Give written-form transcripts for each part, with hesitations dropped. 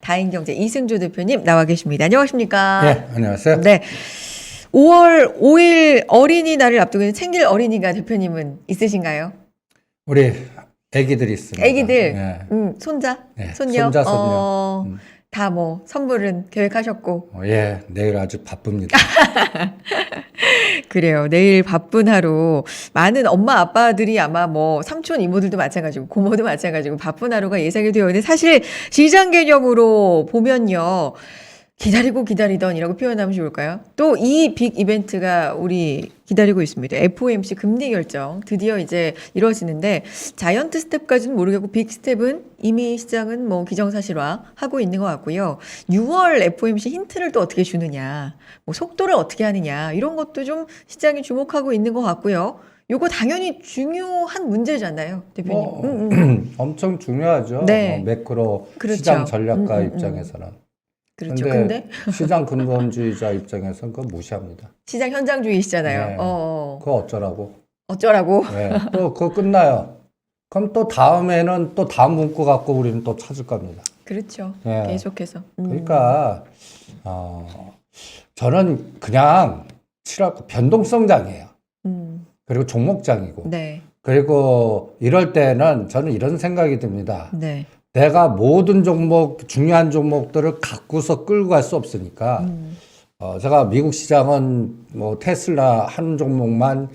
다인경제 이승조 대표님 나와 계십니다. 안녕하십니까? 네, 안녕하세요. 네. 5월 5일 어린이날을 앞두고 있는 생일 어린이가 대표님은 있으신가요? 우리 아기들이 있습니다. 아기들, 네. 손자, 네, 손녀, 손자, 손녀. 다 뭐 선물은 계획하셨고. 예, 내일 아주 바쁩니다. 그래요. 내일 바쁜 하루. 많은 엄마, 아빠들이 아마 뭐 삼촌, 이모들도 마찬가지고 고모도 마찬가지고 바쁜 하루가 예상이 되어 있는데 사실 시장 개념으로 보면요. 기다리고 기다리던이라고 표현하면 좋을까요? 또 이 빅 이벤트가 우리 기다리고 있습니다. FOMC 금리 결정 드디어 이제 이루어지는데 자이언트 스텝까지는 모르겠고 빅 스텝은 이미 시장은 뭐 기정사실화 하고 있는 것 같고요. 6월 FOMC 힌트를 또 어떻게 주느냐, 뭐 속도를 어떻게 하느냐 이런 것도 좀 시장이 주목하고 있는 것 같고요. 요거 당연히 중요한 문제잖아요, 대표님. 엄청 중요하죠. 네. 매크로 그렇죠. 시장 전략가 입장에서는. 그렇죠. 근데 근데 시장 근본주의자 입장에서는 그거 무시합니다. 시장 현장주의시잖아요. 네. 그거 어쩌라고. 어쩌라고. 네. 또 그거 끝나요. 그럼 또 다음에는 또 다음 문구 갖고 우리는 또 찾을 겁니다. 그렇죠. 네. 계속해서. 그러니까 저는 그냥 변동성장이에요. 그리고 종목장이고. 네. 그리고 이럴 때는 저는 이런 생각이 듭니다. 네. 내가 모든 종목, 중요한 종목들을 갖고서 끌고 갈 수 없으니까, 제가 미국 시장은 뭐 테슬라 한 종목만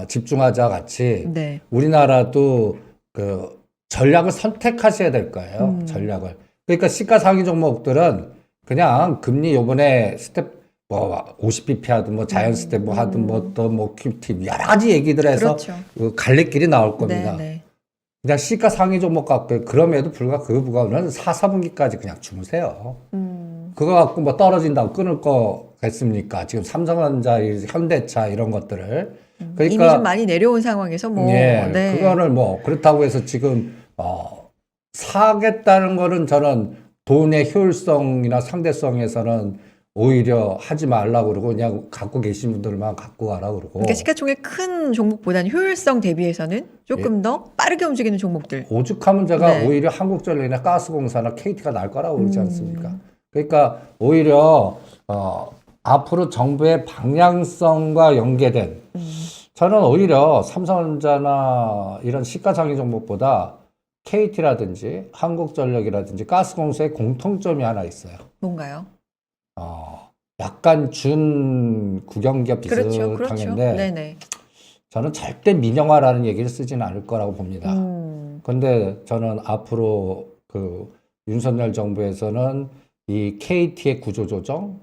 집중하자 같이, 네. 우리나라도 그 전략을 선택하셔야 될 거예요. 전략을. 그러니까 시가상위 종목들은 그냥 금리 요번에 스텝 뭐 50bp 하든 뭐 자이언트 스텝 뭐 하든 뭐 또 뭐 큐티 여러 가지 얘기들 해서 그렇죠. 그 갈래길이 나올 겁니다. 네, 네. 그냥 시가 상위 종목 갖고 그럼에도 불구하고 그 부분은 4, 4분기까지 그냥 주무세요. 그거 갖고 뭐 떨어진다고 끊을 거겠습니까? 지금 삼성전자, 현대차 이런 것들을. 그러니까 이미 좀 많이 내려온 상황에서 뭐 예, 네. 그거를 뭐 그렇다고 해서 지금 사겠다는 거는 저는 돈의 효율성이나 상대성에서는 오히려 하지 말라고 그러고 그냥 갖고 계신 분들만 갖고 가라 그러고. 그러니까 시가총액 큰 종목보다는 효율성 대비해서는 조금 더 빠르게 움직이는 종목들. 오죽하면 제가 네. 오히려 한국전력이나 가스공사나 KT가 나을 거라고 그러지 않습니까? 그러니까 오히려 앞으로 정부의 방향성과 연계된 저는 오히려 삼성전자나 이런 시가상위 종목보다 KT라든지 한국전력이라든지 가스공사의 공통점이 하나 있어요. 뭔가요? 약간 준 국영기업 그렇죠. 비슷한데 그렇죠. 네네. 저는 절대 민영화라는 얘기를 쓰지는 않을 거라고 봅니다. 그런데 저는 앞으로 그 윤석열 정부에서는 이 KT의 구조조정,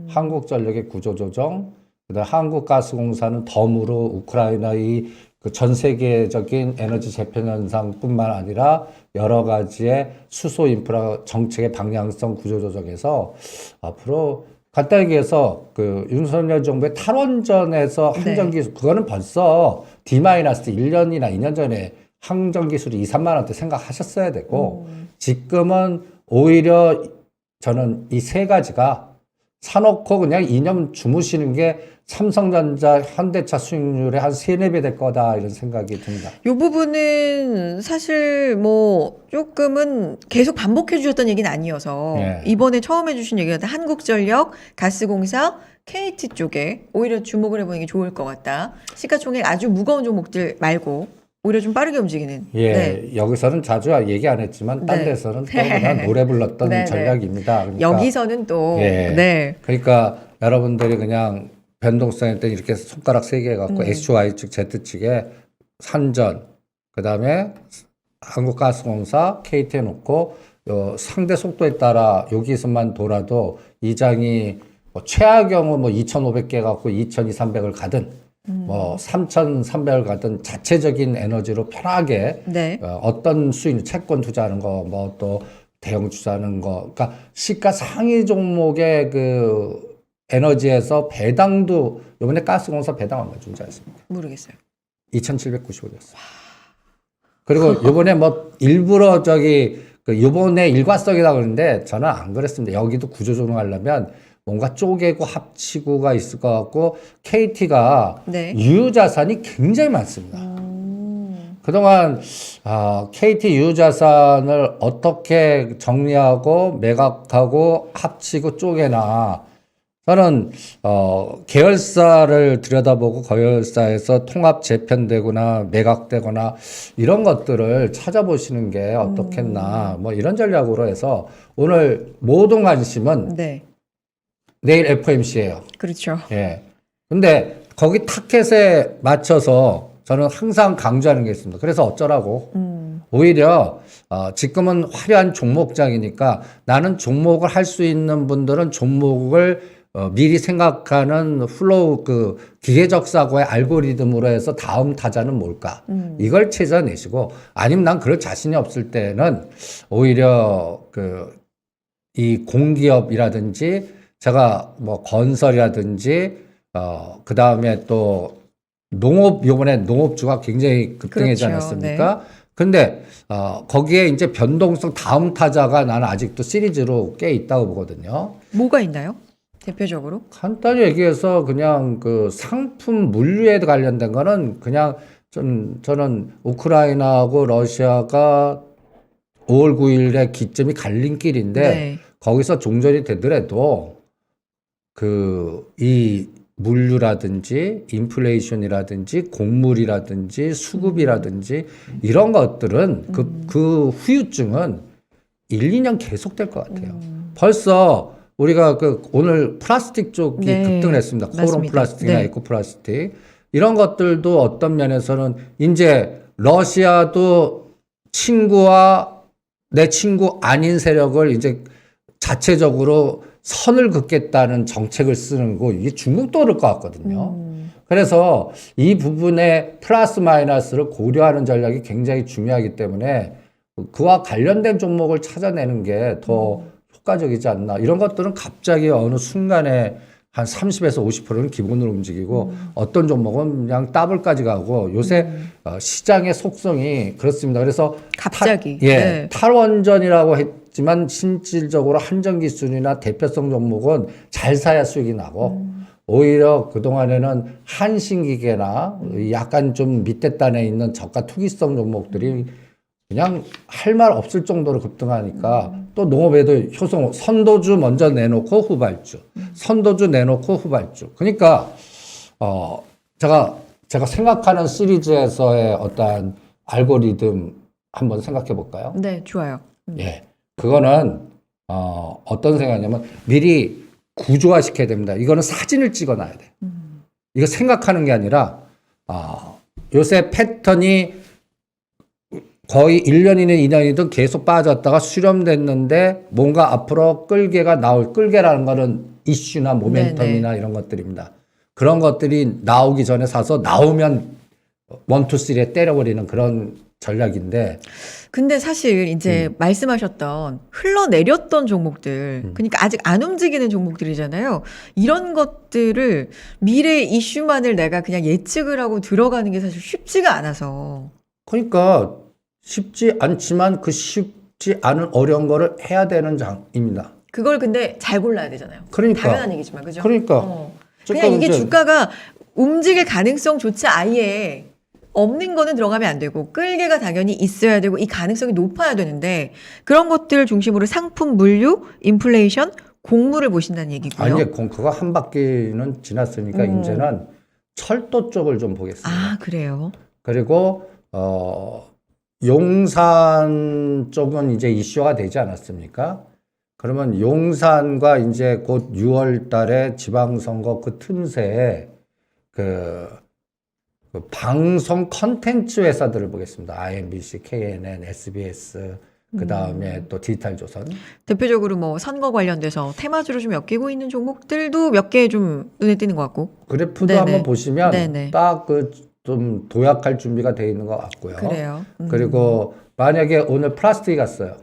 한국전력의 구조조정, 그다음 한국가스공사는 덤으로 우크라이나의 그 전 세계적인 에너지 재편 현상뿐만 아니라 여러 가지의 수소 인프라 정책의 방향성 구조조정에서 앞으로 간단히 얘기해서 그 윤석열 정부의 탈원전에서 항전기술 그거는 벌써 D-1년이나 2년 전에 항전기술이 2, 3만 원대 생각하셨어야 되고 지금은 오히려 저는 이 세 가지가 사놓고 그냥 2년 주무시는 게 삼성전자, 현대차 수익률의 한 3, 4배 될 거다 이런 생각이 듭니다. 이 부분은 사실 뭐 조금은 계속 반복해 주셨던 얘기는 아니어서 네. 이번에 처음 해주신 얘기가 한국전력, 가스공사, KT 쪽에 오히려 주목을 해보는 게 좋을 것 같다. 시가총액 아주 무거운 종목들 말고 오히려 좀 빠르게 움직이는. 예, 네. 여기서는 자주 얘기 안 했지만 딴 네. 데서는 또 그냥 노래 불렀던 네, 네. 전략입니다. 그러니까, 여기서는 또 예. 네. 그러니까 여러분들이 그냥 변동성일 때 이렇게 손가락 3개 갖고 XY 측, Z 측에 산전, 그 다음에 한국가스공사, KT 해놓고 상대 속도에 따라 여기서만 돌아도 이장이 뭐 최악경우 뭐 2,500개 갖고 2,200, 300을 가든 뭐 3,300을 가든 자체적인 에너지로 편하게 네. 어떤 수익, 채권 투자하는 거, 뭐 또 대형 투자하는 거, 그러니까 시가 상위 종목의 그 에너지에서 배당도 이번에 가스공사 배당 얼마 준지 아십니까? 모르겠어요. 2,795였어요. 그리고 이번에 뭐 일부러 이번에 일과성이다 그러는데 저는 안 그랬습니다. 여기도 구조조정하려면 뭔가 쪼개고 합치고가 있을 것 같고 KT가 네. 유효자산이 굉장히 많습니다. 그동안 KT 유자산을 어떻게 정리하고 매각하고 합치고 쪼개나 저는 계열사를 들여다보고 계열사에서 통합 재편되거나 매각되거나 이런 것들을 찾아보시는 게 어떻겠나 뭐 이런 전략으로 해서 오늘 모든 관심은 네. 내일 FOMC예요. 그렇죠. 예. 근데 거기 타켓에 맞춰서 저는 항상 강조하는 게 있습니다. 그래서 어쩌라고. 오히려 지금은 화려한 종목장이니까 나는 종목을 할 수 있는 분들은 종목을 미리 생각하는 플로우 그 기계적 사고의 알고리즘으로 해서 다음 타자는 뭘까? 이걸 찾아내시고 아니면 난 그럴 자신이 없을 때는 오히려 이 공기업이라든지 제가 뭐 건설이라든지 그 다음에 또 요번에 농업주가 굉장히 급등하지 그렇죠. 않았습니까? 근데 거기에 이제 변동성 다음 타자가 나는 아직도 시리즈로 꽤 있다고 보거든요. 뭐가 있나요? 대표적으로? 간단히 얘기해서 그냥 그 상품 물류에 관련된 거는 그냥 저는 우크라이나하고 러시아가 5월 9일에 기점이 갈림길인데 네. 거기서 종전이 되더라도 이 물류라든지 인플레이션이라든지 곡물이라든지 수급이라든지 이런 것들은 그 후유증은 1, 2년 계속될 것 같아요. 벌써 우리가 오늘 플라스틱 쪽이 네, 급등을 했습니다. 코론 맞습니다. 플라스틱이나 네. 에코 플라스틱. 이런 것들도 어떤 면에서는 이제 러시아도 친구와 내 친구 아닌 세력을 이제 자체적으로 선을 긋겠다는 정책을 쓰는 거 이게 중국도 그럴 것 같거든요. 그래서 이 부분에 플러스 마이너스를 고려하는 전략이 굉장히 중요하기 때문에 그와 관련된 종목을 찾아내는 게 더 효과적이지 않나. 이런 것들은 갑자기 어느 순간에 한 30에서 50%는 기본으로 움직이고 어떤 종목은 그냥 더블까지 가고 요새 시장의 속성이 그렇습니다. 그래서 갑자기. 네. 탈원전이라고 했지만 실질적으로 한전기술이나 대표성 종목은 잘 사야 수익이 나고 오히려 그동안에는 한신기계나 약간 좀 밑에 단에 있는 저가 투기성 종목들이 그냥 할 말 없을 정도로 급등하니까 또 농업에도 선도주 먼저 내놓고 후발주, 선도주 내놓고 후발주. 그러니까 제가 생각하는 시리즈에서의 어떤 알고리즘 한번 생각해 볼까요? 네, 좋아요. 예, 그거는 어떤 생각이냐면 미리 구조화 시켜야 됩니다. 이거는 사진을 찍어놔야 돼. 이거 생각하는 게 아니라 요새 패턴이 거의 1년이든 2년이든 계속 빠졌다가 수렴됐는데 뭔가 앞으로 끌개라는 거는 이슈나 모멘텀이나 네네. 이런 것들입니다. 그런 것들이 나오기 전에 사서 나오면 1, 2, 3에 때려버리는 그런 전략인데. 근데 사실 이제 말씀하셨던 흘러내렸던 종목들, 그러니까 아직 안 움직이는 종목들이잖아요. 이런 것들을 미래 이슈만을 내가 그냥 예측을 하고 들어가는 게 사실 쉽지가 않아서. 그러니까 쉽지 않지만 그 쉽지 않은 어려운 거를 해야 되는 장입니다. 그걸 근데 잘 골라야 되잖아요. 그러니까. 당연한 얘기지만, 그죠? 그러니까. 그냥 이게 이제 주가가 움직일 가능성조차 아예 없는 거는 들어가면 안 되고 끌개가 당연히 있어야 되고 이 가능성이 높아야 되는데 그런 것들을 중심으로 상품, 물류, 인플레이션, 곡물을 보신다는 얘기고요. 아니, 그거 한 바퀴는 지났으니까 이제는 철도 쪽을 좀 보겠습니다. 아, 그래요? 그리고 용산 쪽은 이제 이슈가 되지 않았습니까? 그러면 용산과 이제 곧 6월 달에 지방선거 그 틈새에 그 방송 컨텐츠 회사들을 보겠습니다. IMBC, KNN, SBS, 그 다음에 또 디지털조선. 대표적으로 뭐 선거 관련돼서 테마주로 좀 엮이고 있는 종목들도 몇 개 좀 눈에 띄는 것 같고. 그래프도 네네. 한번 보시면 네네. 딱 좀 도약할 준비가 되어 있는 것 같고요. 그래요. 그리고 만약에 오늘 플라스틱이 갔어요.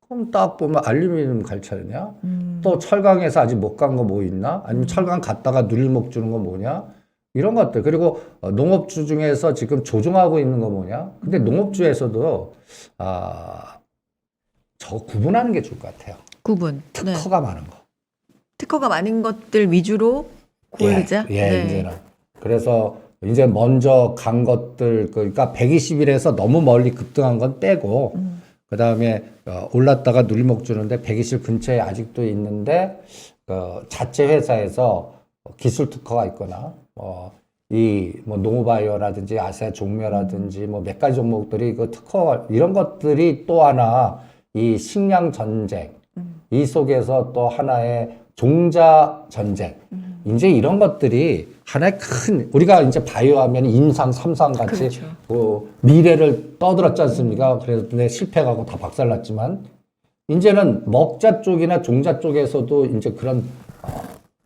그럼 딱 보면 알루미늄 갈 차례냐? 또 철강에서 아직 못 간 거 뭐 있나? 아니면 철강 갔다가 누릴목 주는 거 뭐냐? 이런 것들. 그리고 농업주 중에서 지금 조종하고 있는 거 뭐냐? 근데 농업주에서도 저거 구분하는 게 좋을 것 같아요. 구분. 네. 특허가 많은 거. 특허가 많은 것들 위주로 고르자. 예, 네. 이제는. 그래서 이제 먼저 간 것들, 그러니까 120일에서 너무 멀리 급등한 건 빼고, 그 다음에 올랐다가 눌림목 주는데 120일 근처에 아직도 있는데, 자체 회사에서 기술 특허가 있거나, 뭐 노바이오라든지 아시아 종묘라든지 뭐 몇 가지 종목들이 그 특허, 이런 것들이 또 하나 이 식량 전쟁, 이 속에서 또 하나의 종자 전쟁, 이제 이런 것들이 하나의 큰, 우리가 이제 바이오 하면 인상, 삼상 같이 그렇죠. 그 미래를 떠들었지 않습니까? 그래서 실패하고 다 박살났지만, 이제는 먹자 쪽이나 종자 쪽에서도 이제 그런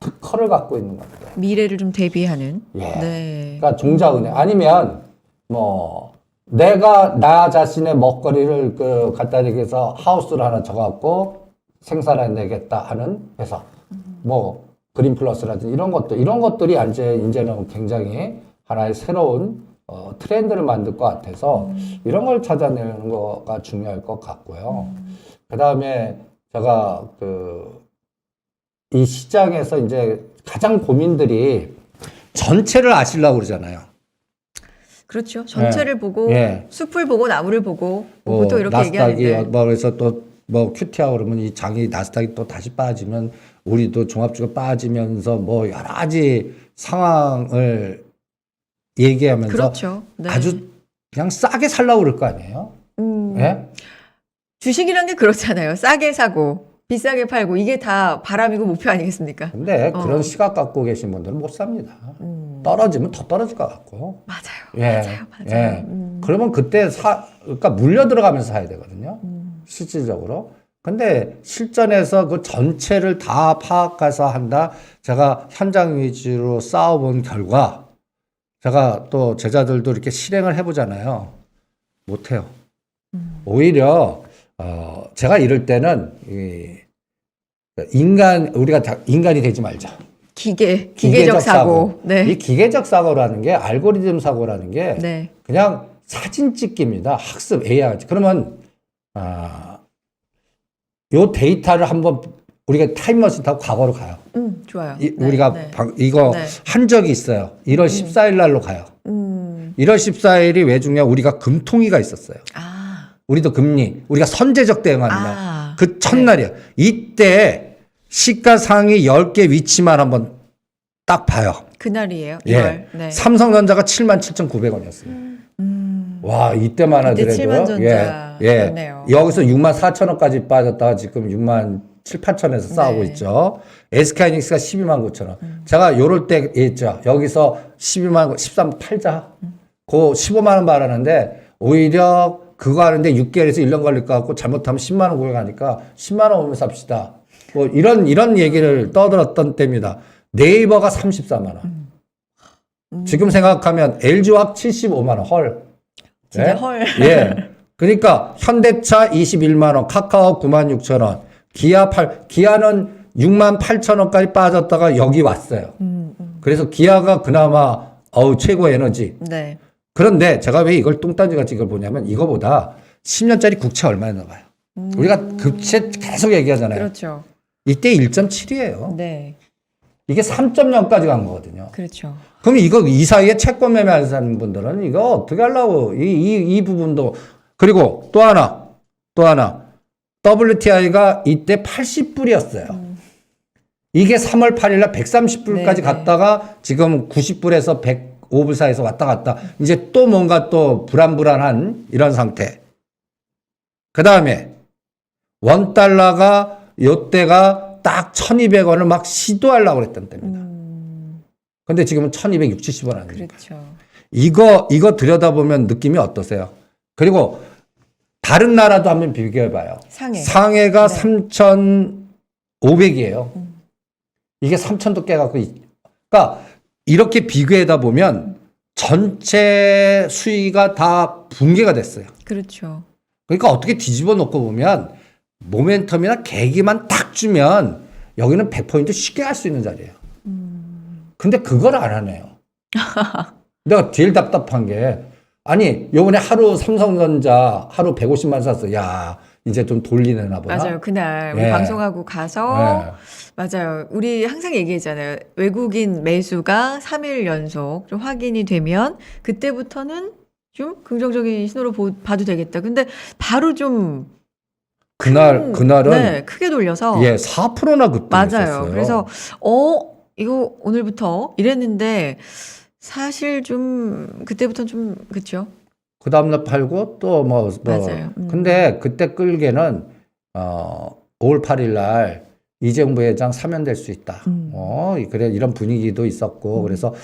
특허를 갖고 있는 것 같아요. 미래를 좀 대비하는. 예. 네. 그러니까 종자은행 아니면 뭐 내가 나 자신의 먹거리를 갖다 대기해서 하우스를 하나 져갖고 생산해내겠다 하는 회사, 뭐 그린 플러스라든지 이런 것들이 이제는 굉장히 하나의 새로운 트렌드를 만들 것 같아서 이런 걸 찾아내는 거가 중요할 것 같고요. 그 다음에 제가 이 시장에서 이제 가장 고민들이 전체를 아시려고 그러잖아요. 그렇죠. 전체를 보고 예. 숲을 보고 나무를 보고 뭐 보통 이렇게 나스닥이 얘기하는데. 뭐 그래서 또 뭐 큐티하고 그러면 이 장이 나스닥이 또 다시 빠지면 우리도 종합주가 빠지면서 뭐 여러 가지 상황을 얘기하면서 그렇죠. 네. 아주 그냥 싸게 살라고 그럴 거 아니에요? 예? 주식이란 게 그렇잖아요. 싸게 사고 비싸게 팔고 이게 다 바람이고 목표 아니겠습니까? 근데 그런 시각 갖고 계신 분들은 못 삽니다. 떨어지면 더 떨어질 것 같고. 맞아요. 예. 맞아요. 예. 그러면 그때 그러니까 물려 들어가면서 사야 되거든요. 실질적으로. 근데 실전에서 그 전체를 다 파악해서 한다. 제가 현장 위주로 싸워본 결과, 제가 또 제자들도 이렇게 실행을 해보잖아요. 못해요. 오히려, 제가 이럴 때는, 우리가 인간이 되지 말자. 기계적 사고. 네. 이 기계적 사고라는 게, 알고리즘 사고라는 게, 네. 그냥 사진 찍기입니다. 학습 AI. 그러면, 요 데이터를 한번 우리가 타임머신 타고 과거로 가요. 좋아요. 우리가 이거 네. 한 적이 있어요. 1월 14일 날로 가요. 1월 14일이 왜 중요해? 우리가 금통위가 있었어요. 우리도 금리, 우리가 선제적 대응합니다. 그 첫날이에요. 이때 시가상위 10개 위치만 한번 딱 봐요. 그날이에요. 2월. 예. 네. 삼성전자가 77,900원이었어요. 와, 이때만 하더라도. 7만전자. 예. 좋네요. 여기서 64,000원까지 빠졌다가 지금 67,800원에서 싸우고 있죠. SK하이닉스가 129,000원. 제가 요럴 때 했죠. 여기서 13 팔자. 그 15만원 말하는데 오히려 그거 하는데 6개월에서 1년 걸릴 것 같고 잘못하면 10만원 구해 가니까 10만원 오면 삽시다. 뭐 이런 얘기를 떠들었던 때입니다. 네이버가 34만원. 지금 생각하면 LG화학 75만원 헐. 진짜 예? 헐. 예. 그러니까 현대차 21만원, 카카오 96,000원, 기아는 68,000원까지 빠졌다가 여기 왔어요. 그래서 기아가 그나마 최고 에너지. 네. 그런데 제가 왜 이걸 뚱딴지같이 이걸 보냐면 이거보다 10년짜리 국채 얼마나 나가요. 우리가 국채 계속 얘기하잖아요. 그렇죠. 이때 1.7이에요. 네. 이게 3.0까지 간 거거든요. 그렇죠. 그럼 이 사이에 채권 매매하는 분들은 이거 어떻게 하려고 이 부분도. 그리고 또 하나 WTI가 이때 80불이었어요. 이게 3월 8일날 130불까지 네네. 갔다가 지금 90불에서 105불 사이에서 왔다 갔다. 이제 또 뭔가 또 불안불안한 이런 상태. 그 다음에 원달러가 요때가 딱 1200원을 막 시도하려고 그랬던 때입니다. 근데 지금은 1260원 아닙니까? 그렇죠. 이거 들여다보면 느낌이 어떠세요? 그리고 다른 나라도 한번 비교해봐요. 상해가 네. 3,500이에요. 이게 3,000도 깨갖고, 그러니까 이렇게 비교하다 보면 전체 수위가 다 붕괴가 됐어요. 그렇죠. 그러니까 어떻게 뒤집어 놓고 보면 모멘텀이나 계기만 딱 주면 여기는 100포인트 쉽게 갈 수 있는 자리예요. 근데 그걸 안 하네요. 내가 제일 답답한 게, 아니, 요번에 하루 삼성전자 하루 150만 샀어. 야, 이제 좀 돌리나 보나? 맞아요. 그날 우리 예. 방송하고 가서 예. 맞아요. 우리 항상 얘기했잖아요. 외국인 매수가 3일 연속 좀 확인이 되면 그때부터는 좀 긍정적인 신호로 봐도 되겠다. 근데 바로 좀 그날은 네, 크게 돌려서 예, 4%나 맞아요. 급등했었어요. 그래서 이거 오늘부터 이랬는데 사실 좀 그때부터 좀 그쵸? 그 다음날 팔고 또 맞아요. 근데 그때 끌게는 5월 8일 날 이재용 부회장 사면될 수 있다. 그래 이런 분위기도 있었고 그래서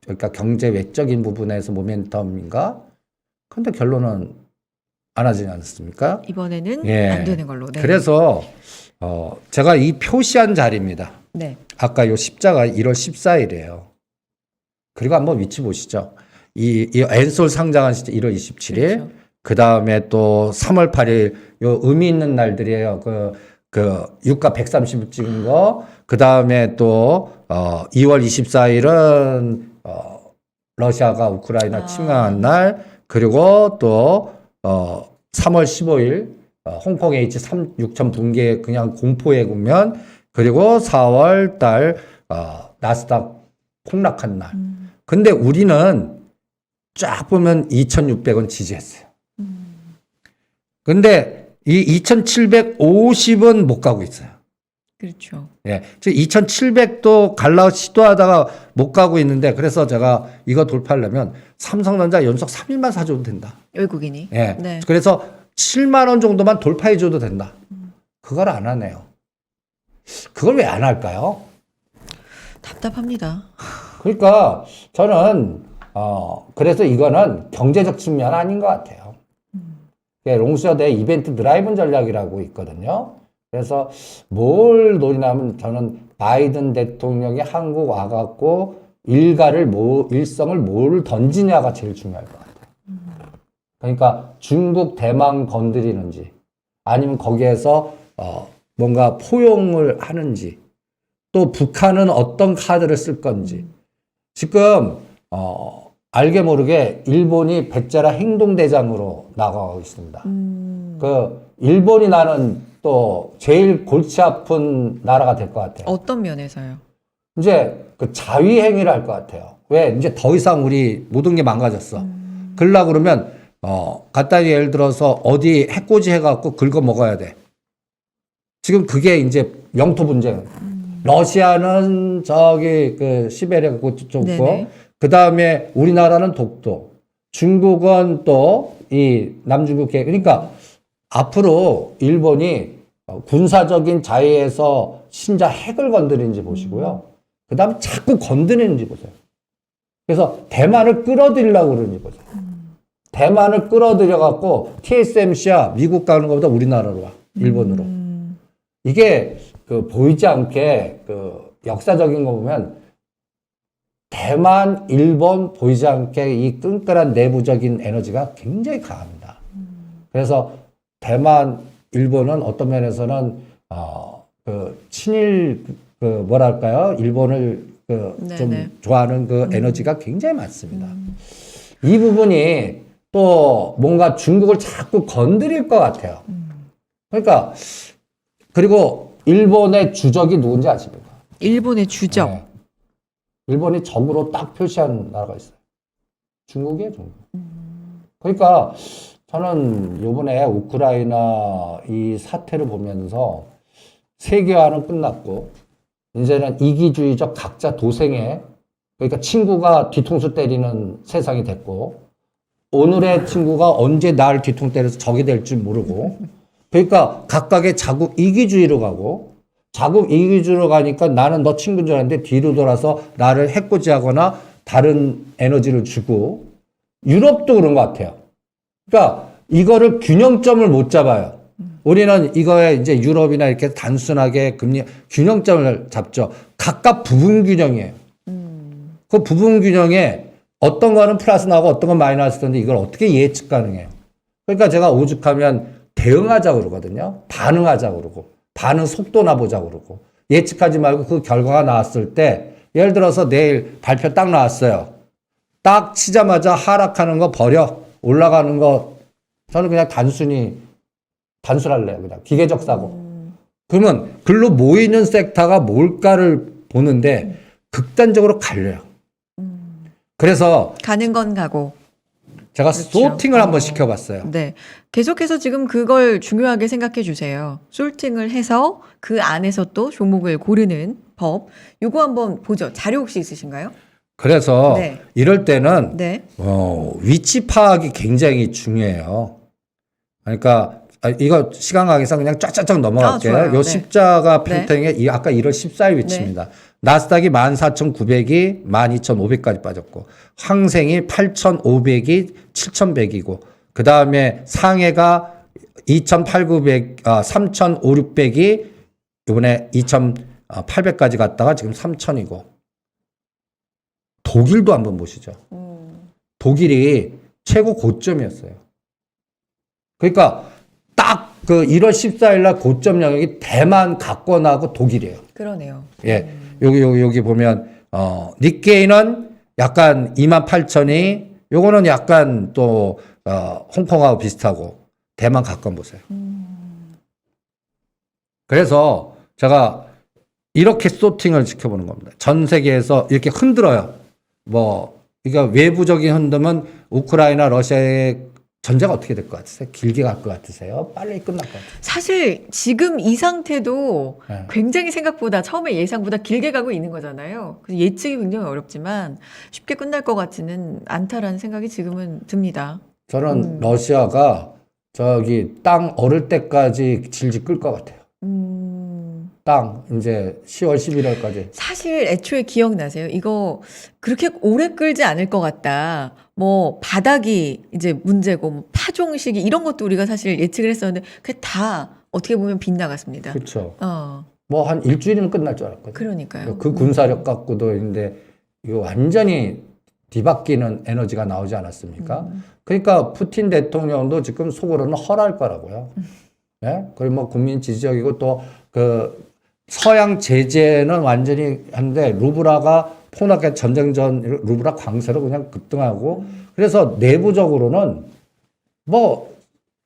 그러니까 경제 외적인 부분에서 모멘텀인가? 근데 결론은 안 하지 않습니까? 이번에는 예. 안 되는 걸로. 네. 그래서 제가 이 표시한 자리입니다. 네. 아까 요 십자가 1월 14일이에요. 그리고 한번 위치 보시죠. 이 엔솔 상장한 시점 1월 27일. 그렇죠. 그 다음에 또 3월 8일 요 의미 있는 날들이에요. 그 유가 130을 찍은 거. 그 다음에 또 2월 24일은 러시아가 우크라이나 침공한 날. 그리고 또 3월 15일 홍콩 H6천 붕괴 그냥 공포의 국면. 그리고 4월 달 나스닥 폭락한 날. 근데 우리는 쫙 보면 2,600원 지지했어요. 근데 이 2,750은 못 가고 있어요. 그렇죠. 예. 2,700도 갈라 시도하다가 못 가고 있는데 그래서 제가 이거 돌파하려면 삼성전자 연속 3일만 사줘도 된다. 외국인이. 예. 네. 그래서 7만 원 정도만 돌파해줘도 된다. 그걸 안 하네요. 그걸 왜 안 할까요? 답답합니다. 그러니까 저는 그래서 이거는 경제적 측면 아닌 것 같아요. 롱숏의 이벤트 드라이븐 전략이라고 있거든요. 그래서 뭘 노리냐면 저는 바이든 대통령이 한국 와갖고 일성을 뭘 던지냐가 제일 중요할 것 같아요. 그러니까 중국, 대만 건드리는지 아니면 거기에서 뭔가 포용을 하는지 또 북한은 어떤 카드를 쓸 건지 지금 알게 모르게 일본이 배째라 행동대장으로 나가고 있습니다. 그 일본이 나는 또 제일 골치 아픈 나라가 될 것 같아요. 어떤 면에서요? 이제 그 자위 행위를 할 것 같아요. 왜 이제 더 이상 우리 모든 게 망가졌어. 그러려 그러면 간단히 예를 들어서 어디 해코지 해갖고 긁어 먹어야 돼. 지금 그게 이제 영토 분쟁. 러시아는 저기 그 시베리아 그쪽 그 다음에 우리나라는 독도, 중국은 또 이 남중국 계 그러니까 앞으로 일본이 군사적인 자위에서 진짜 핵을 건드리는지 보시고요. 그 다음에 자꾸 건드리는지 보세요. 그래서 대만을 끌어들이려고 그러는지 보세요. 대만을 끌어들여갖고 TSMC야 미국 가는 것보다 우리나라로 와. 일본으로. 이게 그 보이지 않게 그 역사적인 거 보면 대만, 일본 보이지 않게 이 끈끈한 내부적인 에너지가 굉장히 강합니다. 그래서 대만, 일본은 어떤 면에서는 그 친일 그 뭐랄까요? 일본을 그 좀 좋아하는 그 에너지가 굉장히 많습니다. 이 부분이 또 뭔가 중국을 자꾸 건드릴 것 같아요. 그러니까 그리고 일본의 주적이 누군지 아십니까? 일본의 주적. 네. 일본이 적으로 딱 표시한 나라가 있어요. 중국이에요, 중국. 그러니까 저는 이번에 우크라이나 이 사태를 보면서 세계화는 끝났고 이제는 이기주의적 각자 도생에 그러니까 친구가 뒤통수 때리는 세상이 됐고 오늘의 친구가 언제 날 뒤통수 때려서 적이 될 줄 모르고 그러니까 각각의 자국 이기주의로 가고 자국 이기주의로 가니까 나는 너 친구인 줄 알았는데 뒤로 돌아서 나를 해코지하거나 다른 에너지를 주고 유럽도 그런 것 같아요. 그러니까 이거를 균형점을 못 잡아요. 우리는 이거에 이제 유럽이나 이렇게 단순하게 금리 균형점을 잡죠. 각각 부분 균형이에요. 그 부분 균형에 어떤 거는 플러스 나고 어떤 건 마이너스 되는데 이걸 어떻게 예측 가능해요? 그러니까 제가 오죽하면 대응하자 그러거든요. 반응하자 그러고 반응 속도 나보자 그러고 예측하지 말고 그 결과가 나왔을 때 예를 들어서 내일 발표 딱 나왔어요. 딱 치자마자 하락하는 거 버려. 올라가는 거 저는 그냥 단순히 단순할래요. 그냥 기계적 사고. 그러면 글로 모이는 섹터가 뭘까를 보는데 극단적으로 갈려요. 그래서 가는 건 가고. 제가 그렇죠. 소팅을 한번 시켜봤어요. 네. 계속해서 지금 그걸 중요하게 생각해 주세요. 솔팅을 해서 그 안에서 또 종목을 고르는 법. 요거 한번 보죠. 자료 혹시 있으신가요? 그래서 네. 이럴 때는 네. 위치 파악이 굉장히 중요해요. 그러니까 이거 시간 관계상 그냥 쫙쫙쫙 넘어갈게요. 좋아요. 요 네. 십자가 펜탱의 이 아까 1월 14일 위치입니다. 나스닥이 14,900이 12,500까지 빠졌고 항생이 8,500이 7,100이고 그 다음에 상해가 3,500이 이번에 2,800까지 갔다가 지금 3,000이고 독일도 한번 보시죠. 독일이 최고 고점이었어요. 그러니까 딱 그 1월 14일 날 고점 영역이 대만 각권하고 독일이에요. 그러네요. 예. 여기 보면 니케이는 약간 28,000이 요거는 약간 또 홍콩하고 비슷하고 대만 각권 보세요. 그래서 제가 이렇게 소팅을 지켜보는 겁니다. 전 세계에서 이렇게 흔들어요. 그러니까 외부적인 흔듦은 우크라이나 러시아의 전쟁가 어떻게 될 것 같으세요? 길게 갈 것 같으세요? 빨리 끝날 것 같으세요? 사실 지금 이 상태도 네. 굉장히 생각보다 처음에 예상보다 길게 가고 있는 거잖아요. 그래서 예측이 굉장히 어렵지만 쉽게 끝날 것 같지는 않다라는 생각이 지금은 듭니다. 저는 러시아가 저기 땅 얼을 때까지 질질 끌 것 같아요. 땅 이제 10월 11월까지. 사실 애초에 기억나세요? 이거 그렇게 오래 끌지 않을 것 같다. 뭐 바닥이 이제 문제고 뭐 파종 시기 이런 것도 우리가 사실 예측을 했었는데 그게 다 어떻게 보면 빗나갔습니다. 그렇죠. 어, 뭐 한 일주일이면 끝날 줄 알았거든요. 그러니까요. 그 군사력 갖고도 있는데 이거 완전히 뒤바뀌는 에너지가 나오지 않았습니까? 그러니까 푸틴 대통령도 지금 속으로는 헐할 거라고요. 예? 그리고 뭐 국민 지지적이고 또 그 서양 제재는 완전히 한데 루브라가 폭락해 전쟁 전 루브라 강세로 그냥 급등하고 그래서 내부적으로는 뭐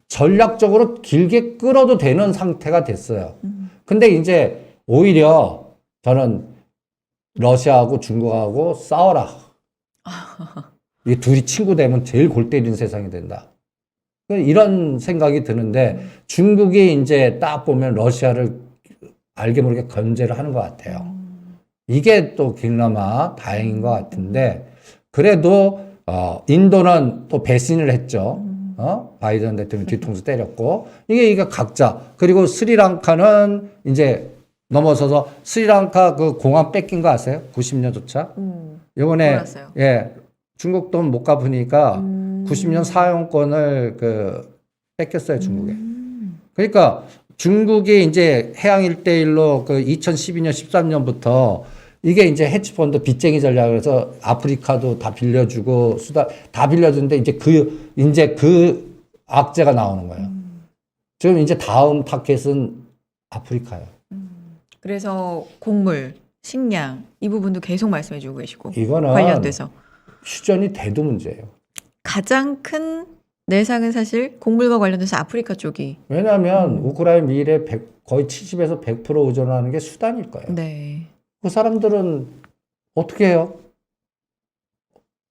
전략적으로 길게 끌어도 되는 상태가 됐어요. 근데 이제 오히려 저는 러시아하고 중국하고 싸워라. 이 둘이 친구 되면 제일 골 때리는 세상이 된다. 이런 생각이 드는데 중국이 이제 딱 보면 러시아를 알게 모르게 견제를 하는 것 같아요. 이게 또 그나마 다행인 것 같은데 그래도 인도는 또 배신을 했죠. 바이든 대통령 뒤통수 때렸고 이게 각자 그리고 스리랑카는 이제 넘어서서 스리랑카 그 공항 뺏긴 거 아세요? 90년조차 이번에 몰랐어요. 예 중국 돈 못 갚으니까 90년 사용권을 뺏겼어요 중국에. 그러니까 중국이 이제 해양 일대일로 그 2012년 13년부터 이게 이제 헤지펀드 빚쟁이 전략을 해서 아프리카도 다 빌려주고 수단 다 빌려주는데 이제 그 악재가 나오는 거예요. 지금 이제 다음 타겟은 아프리카예요. 그래서 곡물, 식량 이 부분도 계속 말씀해 주고 계시고 이거는 관련돼서 휴전이 돼도 문제예요. 가장 큰 내상은 사실 곡물과 관련돼서 아프리카 쪽이. 왜냐하면 우크라이나 미래 거의 70에서 100% 의존하는 게 수단일 거예요. 네. 그 사람들은 어떻게 해요?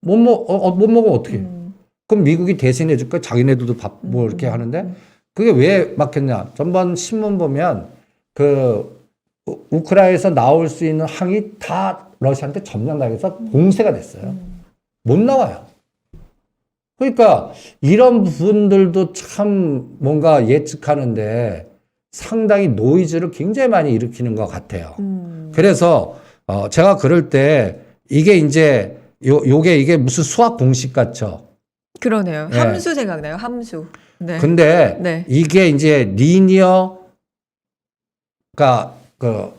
못 먹으면 어떻게 해요? 그럼 미국이 대신해 줄까? 자기네들도 밥 뭐 이렇게 하는데 그게 왜 막혔냐? 전번 신문 보면 우크라이나에서 나올 수 있는 항이 다 러시아한테 점령당해서 봉쇄가 됐어요. 못 나와요. 그러니까 이런 부분들도 참 뭔가 예측하는데 상당히 노이즈를 굉장히 많이 일으키는 것 같아요. 그래서 제가 그럴 때 이게 이제 이게 무슨 수학 공식 같죠? 그러네요. 네. 함수 생각나요. 함수. 네. 근데 네. 이게 이제 리니어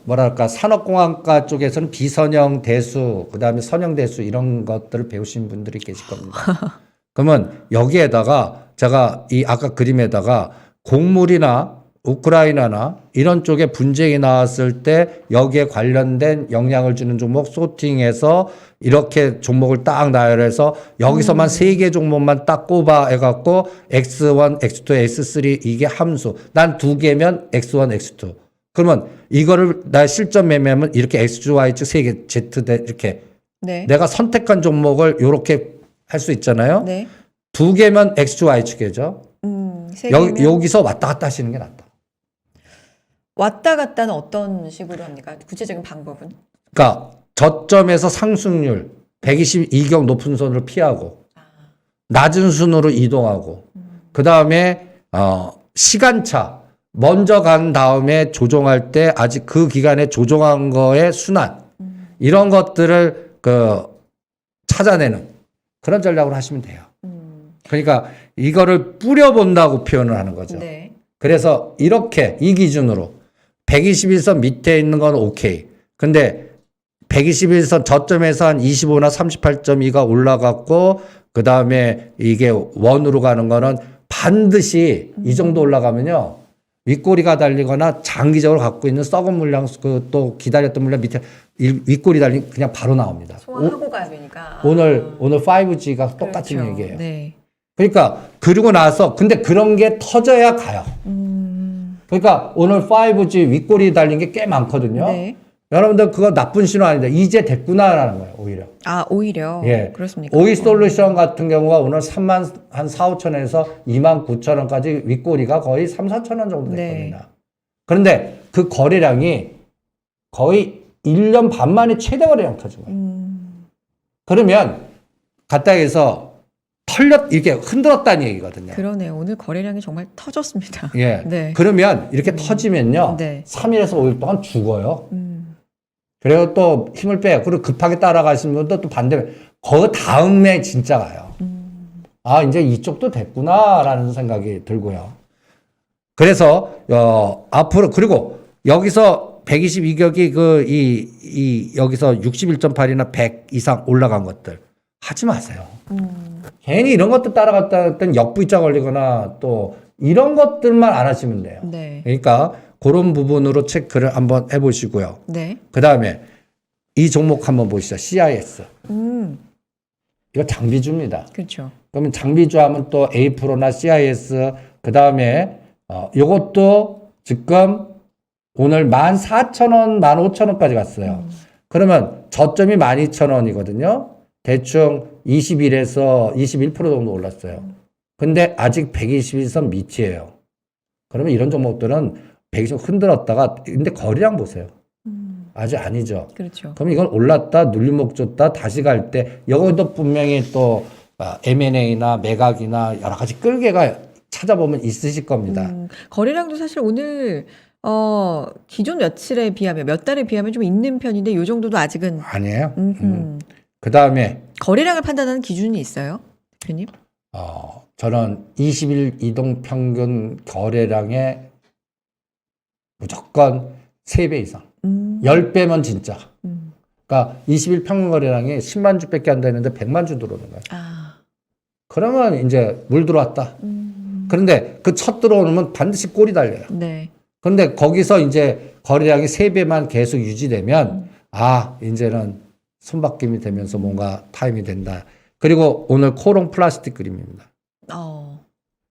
뭐랄까 산업공학과 쪽에서는 비선형 대수 그다음에 선형 대수 이런 것들을 배우신 분들이 계실 겁니다. 그러면 여기에다가 제가 이 아까 그림에다가 곡물이나 우크라이나나 이런 쪽에 분쟁이 나왔을 때 여기에 관련된 영향을 주는 종목 소팅해서 이렇게 종목을 딱 나열해서 여기서만 세 개 종목만 딱 꼽아 해갖고 X1, X2, X3 이게 함수. 난 두 개면 X1, X2. 그러면 이거를 나 실전 매매하면 이렇게 X, Y 즉 세 개 Z 이렇게 네. 내가 선택한 종목을 이렇게 할 수 있잖아요. 네. 두 개면 X, Y 축이죠. 세 개면 여기서 왔다 갔다 하시는 게 낫다. 왔다 갔다는 어떤 식으로 합니까? 구체적인 방법은? 그러니까 저점에서 상승률 122경 높은 선을 피하고 낮은 순으로 이동하고 그 다음에 시간차 먼저 간 다음에 조정할 때 아직 그 기간에 조정한 거의 순환 이런 것들을 찾아내는 그런 전략으로 하시면 돼요. 그러니까 이거를 뿌려본다고 표현을 하는 거죠. 네. 그래서 이렇게 이 기준으로 121선 밑에 있는 건 오케이. 근데 121선 저점에서 한 25나 38.2가 올라갔고 그 다음에 이게 원으로 가는 거는 반드시 이 정도 올라가면요. 윗꼬리가 달리거나 장기적으로 갖고 있는 썩은 물량 또 기다렸던 물량 밑에 윗꼬리 달린 그냥 바로 나옵니다. 소화하고 가야 되니까. 오늘 5G가 똑같은 그렇죠. 얘기예요. 네. 그러니까 그러고 나서 근데 그런 게 터져야 가요. 그러니까 오늘 5G 윗꼬리 달린 게 꽤 많거든요. 네. 여러분들 그거 나쁜 신호 아닌데 이제 됐구나라는 거예요. 오히려. 아, 오히려. 예. 그렇습니까? 오이솔루션 같은 경우가 오늘 3만 한 4, 5천에서 2만 9천 원까지 윗꼬리가 거의 3, 4천 원 정도 됐거든요. 네. 그런데 그 거래량이 거의 1년 반 만에 최대 거래량 터진 거예요. 그러면 갖다 해서 이렇게 흔들었다는 얘기거든요. 그러네요. 오늘 거래량이 정말 터졌습니다. 예. 네. 그러면 이렇게 터지면요. 네. 3일에서 5일 동안 죽어요. 그리고 또 힘을 빼요. 그리고 급하게 따라가시는 분도 또 반대로 그 다음에 진짜 가요. 아, 이제 이쪽도 됐구나라는 생각이 들고요. 그래서 앞으로 그리고 여기서 122격이 여기서 61.8이나 100 이상 올라간 것들 하지 마세요. 괜히 이런 것들 따라갔다 했더니 역V자 걸리거나 또 이런 것들만 안 하시면 돼요. 네. 그러니까 그런 부분으로 체크를 한번 해보시고요. 네. 그 다음에 이 종목 한번 보시죠. CIS. 이거 장비주입니다. 그렇죠. 그러면 장비주 하면 또 A-프로나 CIS 그 다음에 요것도 지금 오늘 14,000원, 15,000원까지 갔어요. 그러면 저점이 12,000원이거든요. 대충 21에서 21% 정도 올랐어요. 근데 아직 121선 밑이에요. 그러면 이런 종목들은 120 흔들었다가 근데 거래량 보세요. 아직 아니죠. 그렇죠. 그럼 이건 올랐다 눌림목 줬다 다시 갈 때 여기도 분명히 또 M&A나 매각이나 여러 가지 끌개가 찾아보면 있으실 겁니다. 거래량도 사실 오늘 기존 며칠에 비하면 몇 달에 비하면 좀 있는 편인데 요 정도도 아직은 아니에요. 그 다음에 거래량을 판단하는 기준이 있어요, 대표님? 저는 20일 이동 평균 거래량의 무조건 3배 이상. 10배면 진짜. 그러니까 20일 평균 거래량이 10만 주밖에 안 되는데 100만 주 들어오는 거예요. 아, 그러면 이제 물 들어왔다. 그런데 그 첫 들어오면 반드시 꼴이 달려요. 네. 그런데 거기서 이제 거래량이 3배만 계속 유지되면 이제는 손바뀜이 되면서 뭔가 타임이 된다. 그리고 오늘 코롱 플라스틱 그림입니다.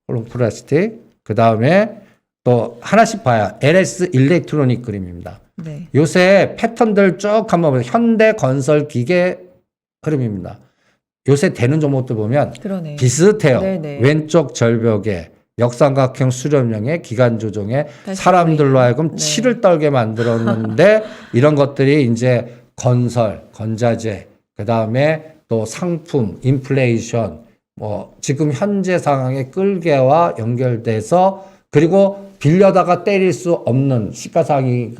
코롱 플라스틱. 그 다음에 또 하나씩 봐야 LS 일렉트로닉 그림입니다. 네. 요새 패턴들 쭉 한번 보세요. 현대 건설 기계 그림입니다. 요새 되는 종목들 보면 그러네. 비슷해요. 네네. 왼쪽 절벽에 역삼각형 수렴형의 기간 조정에 사람들로 하여금 네. 치를 떨게 만들었는데 이런 것들이 이제 건설, 건자재, 그 다음에 또 상품, 인플레이션, 지금 현재 상황의 끌개와 연결돼서 그리고 빌려다가 때릴 수 없는 시가상위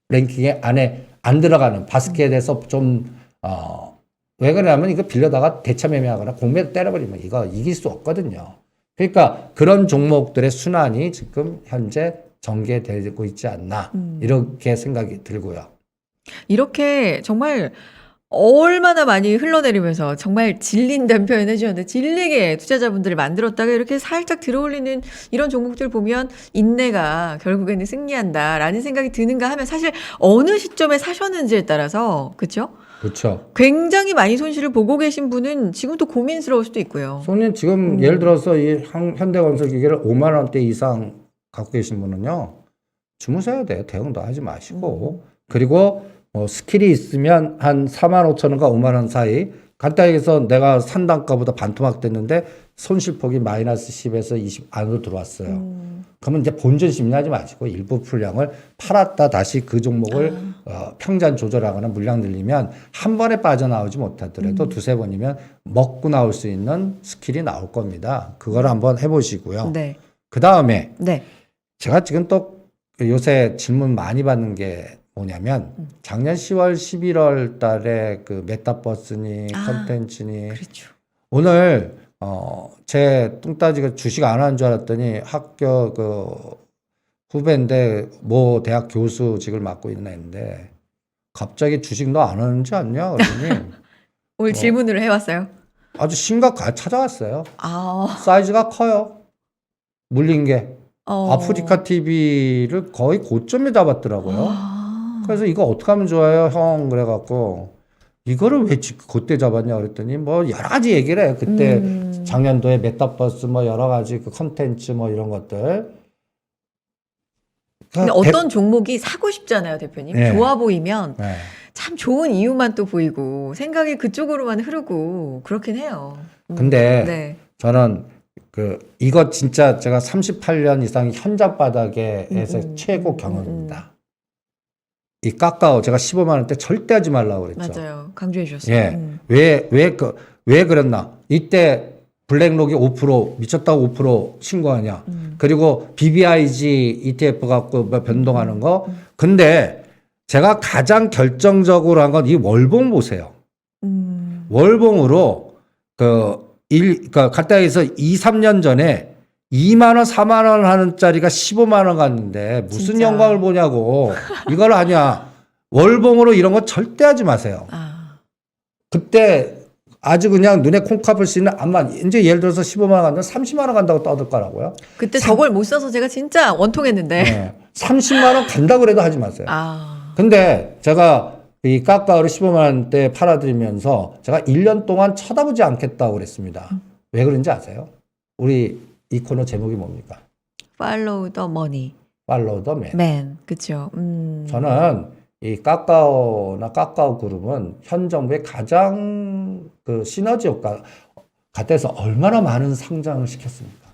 랭킹에 안에 안 들어가는 바스켓에서 좀, 왜 그러냐면 이거 빌려다가 대차 매매하거나 공매도 때려버리면 이거 이길 수 없거든요. 그러니까 그런 종목들의 순환이 지금 현재 전개되고 있지 않나 이렇게 생각이 들고요. 이렇게 정말 얼마나 많이 흘러내리면서 정말 질린다는 표현을 해주셨는데 질리게 투자자분들을 만들었다가 이렇게 살짝 들어올리는 이런 종목들 보면 인내가 결국에는 승리한다라는 생각이 드는가 하면 사실 어느 시점에 사셨는지에 따라서 그렇죠? 그렇죠. 굉장히 많이 손실을 보고 계신 분은 지금도 고민스러울 수도 있고요. 손님 지금 예를 들어서 이 현대건설 기계를 5만 원대 이상 갖고 계신 분은요. 주무셔야 돼요. 대응도 하지 마시고. 그리고 스킬이 있으면 한 4만 5천 원과 5만 원 사이 간단히 해서 내가 산 단가보다 반토막 됐는데 손실폭이 마이너스 10에서 20 안으로 들어왔어요. 그러면 이제 본전 심리하지 마시고 일부 풀량을 팔았다 다시 그 종목을 평단 조절하거나 물량 늘리면 한 번에 빠져나오지 못하더라도 두세 번이면 먹고 나올 수 있는 스킬이 나올 겁니다. 그걸 한번 해보시고요. 네. 그 다음에 네. 제가 지금 또 요새 질문 많이 받는 게 뭐냐면 작년 10월, 11월 달에 그 메타버스니 컨텐츠니 그렇죠. 오늘 제 뚱따지가 주식 안 하는 줄 알았더니 학교 그 후배인데 모 대학 교수직을 맡고 있는 애인데 갑자기 주식 너 안 하는지 않냐 그러더니 오늘 질문을 해왔어요. 아주 심각하게 찾아왔어요. 아, 사이즈가 커요. 물린 게. 어. 아프리카 TV를 거의 고점에 잡았더라고요. 아. 그래서 이거 어떻게 하면 좋아요, 형? 그래갖고 이거를 왜 그때 잡았냐 그랬더니 뭐 여러 가지 얘기를 해요. 그때 작년도에 메타버스 뭐 여러 가지 그 컨텐츠 뭐 이런 것들. 근데 어떤 종목이 사고 싶잖아요, 대표님. 네. 좋아 보이면 네. 참 좋은 이유만 또 보이고 생각이 그쪽으로만 흐르고 그렇긴 해요. 근데 네. 저는 이거 진짜 제가 38년 이상 현장 바닥에서 최고 경험입니다. 이 카카오 제가 15만 원대 절대 하지 말라고 그랬죠. 맞아요. 강조해 주셨어요. 예. 왜 그랬나? 이때 블랙록이 5% 미쳤다고 5% 신고하냐. 그리고 BBIG ETF 갖고 뭐 변동하는 거. 근데 제가 가장 결정적으로 한 건 이 월봉 보세요. 월봉으로 그러니까 간단히 해서 2, 3년 전에 2만 원, 4만 원 하는 짜리가 15만 원 갔는데 무슨 진짜. 영광을 보냐고. 이걸 하냐. 월봉으로 이런 거 절대 하지 마세요. 아. 그때 아주 그냥 눈에 콩 카풀 수 있는 암만 이제 예를 들어서 15만 원 간다면 30만 원 간다고 떠들 거라고요. 그때 저걸 못 사서 제가 진짜 원통했는데. 네. 30만 원 간다고 그래도 하지 마세요. 아. 근데 제가 이 카카오를 15만 원대 팔아드리면서 제가 1년 동안 쳐다보지 않겠다고 그랬습니다. 왜 그런지 아세요? 우리 이 코너 제목이 뭡니까? Follow the money. 팔로우 더 맨. Man. 그렇죠. 저는 이 카카오나 카카오 그룹은 현 정부의 가장 그 시너지 효과 같아서 얼마나 많은 상장을 시켰습니까?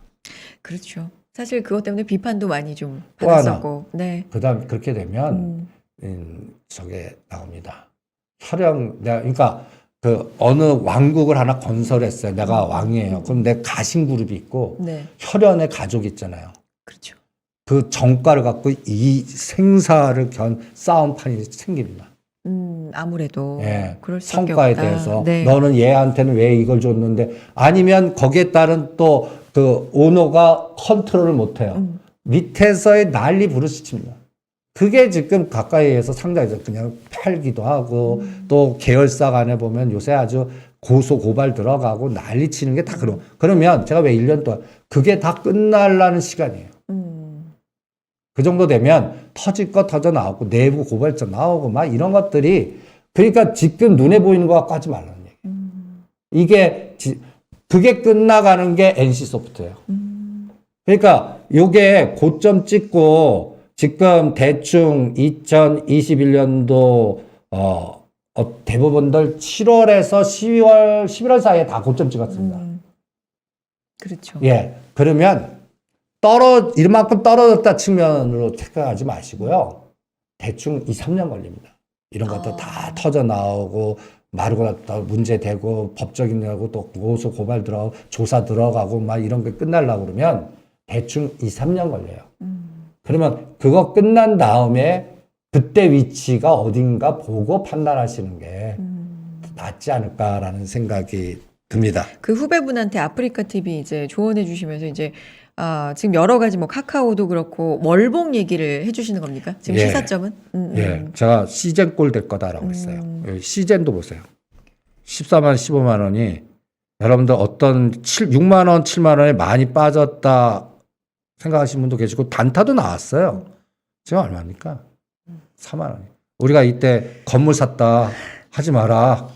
그렇죠. 사실 그것 때문에 비판도 많이 좀 또 하나. 받았었고. 네. 그다음 그렇게 되면 저게 나옵니다. 그러니까 그 어느 왕국을 하나 건설했어요. 내가 왕이에요. 그럼 내 가신 그룹이 있고 네. 혈연의 가족이 있잖아요. 그렇죠. 그 정가를 갖고 이 생사를 견 싸움판이 생깁니다. 아무래도 예. 그럴 수밖에 성과에 없다. 대해서 네. 너는 얘한테는 왜 이걸 줬는데 아니면 거기에 따른 또 그 오너가 컨트롤을 못해요. 밑에서의 난리 부르짖습니다. 그게 지금 가까이에서 상당히 그냥 팔기도 하고 또 계열사 간에 보면 요새 아주 고소 고발 들어가고 난리 치는 게 다 그러면 제가 왜 1년 동안 그게 다 끝날라는 시간이에요. 그 정도 되면 터질 거 터져 나오고 내부 고발자 나오고 막 이런 것들이 그러니까 지금 눈에 보이는 거 갖고 하지 말라는 얘기예요. 이게 그게 끝나가는 게 NC소프트예요. 그러니까 요게 고점 찍고 지금 대충 2021년도 대부분들 7월에서 11월 사이에 다 고점 찍었습니다. 그렇죠. 예. 그러면 이만큼 떨어졌다 측면으로 생각하지 마시고요. 대충 2, 3년 걸립니다. 이런 것도 다 터져 나오고 마르고 났다 문제되고 법적인 거고 또 고소 고발 들어가고 조사 들어가고 막 이런 게 끝나려고 그러면 대충 2, 3년 걸려요. 그러면 그거 끝난 다음에 그때 위치가 어딘가 보고 판단하시는 게 낫지 않을까라는 생각이 듭니다. 그 후배분한테 아프리카 TV 이제 조언해 주시면서 이제 지금 여러 가지 뭐 카카오도 그렇고 월봉 얘기를 해주시는 겁니까? 지금 예. 시사점은? 예, 제가 시젠 꼴 될 거다라고 했어요. 여기 시젠도 보세요. 14만, 15만 원이 여러분들 어떤 6만 원, 7만 원에 많이 빠졌다 생각하시는 분도 계시고 단타도 나왔어요. 지금 얼마입니까? 4만 원. 우리가 이때 건물 샀다 하지 마라.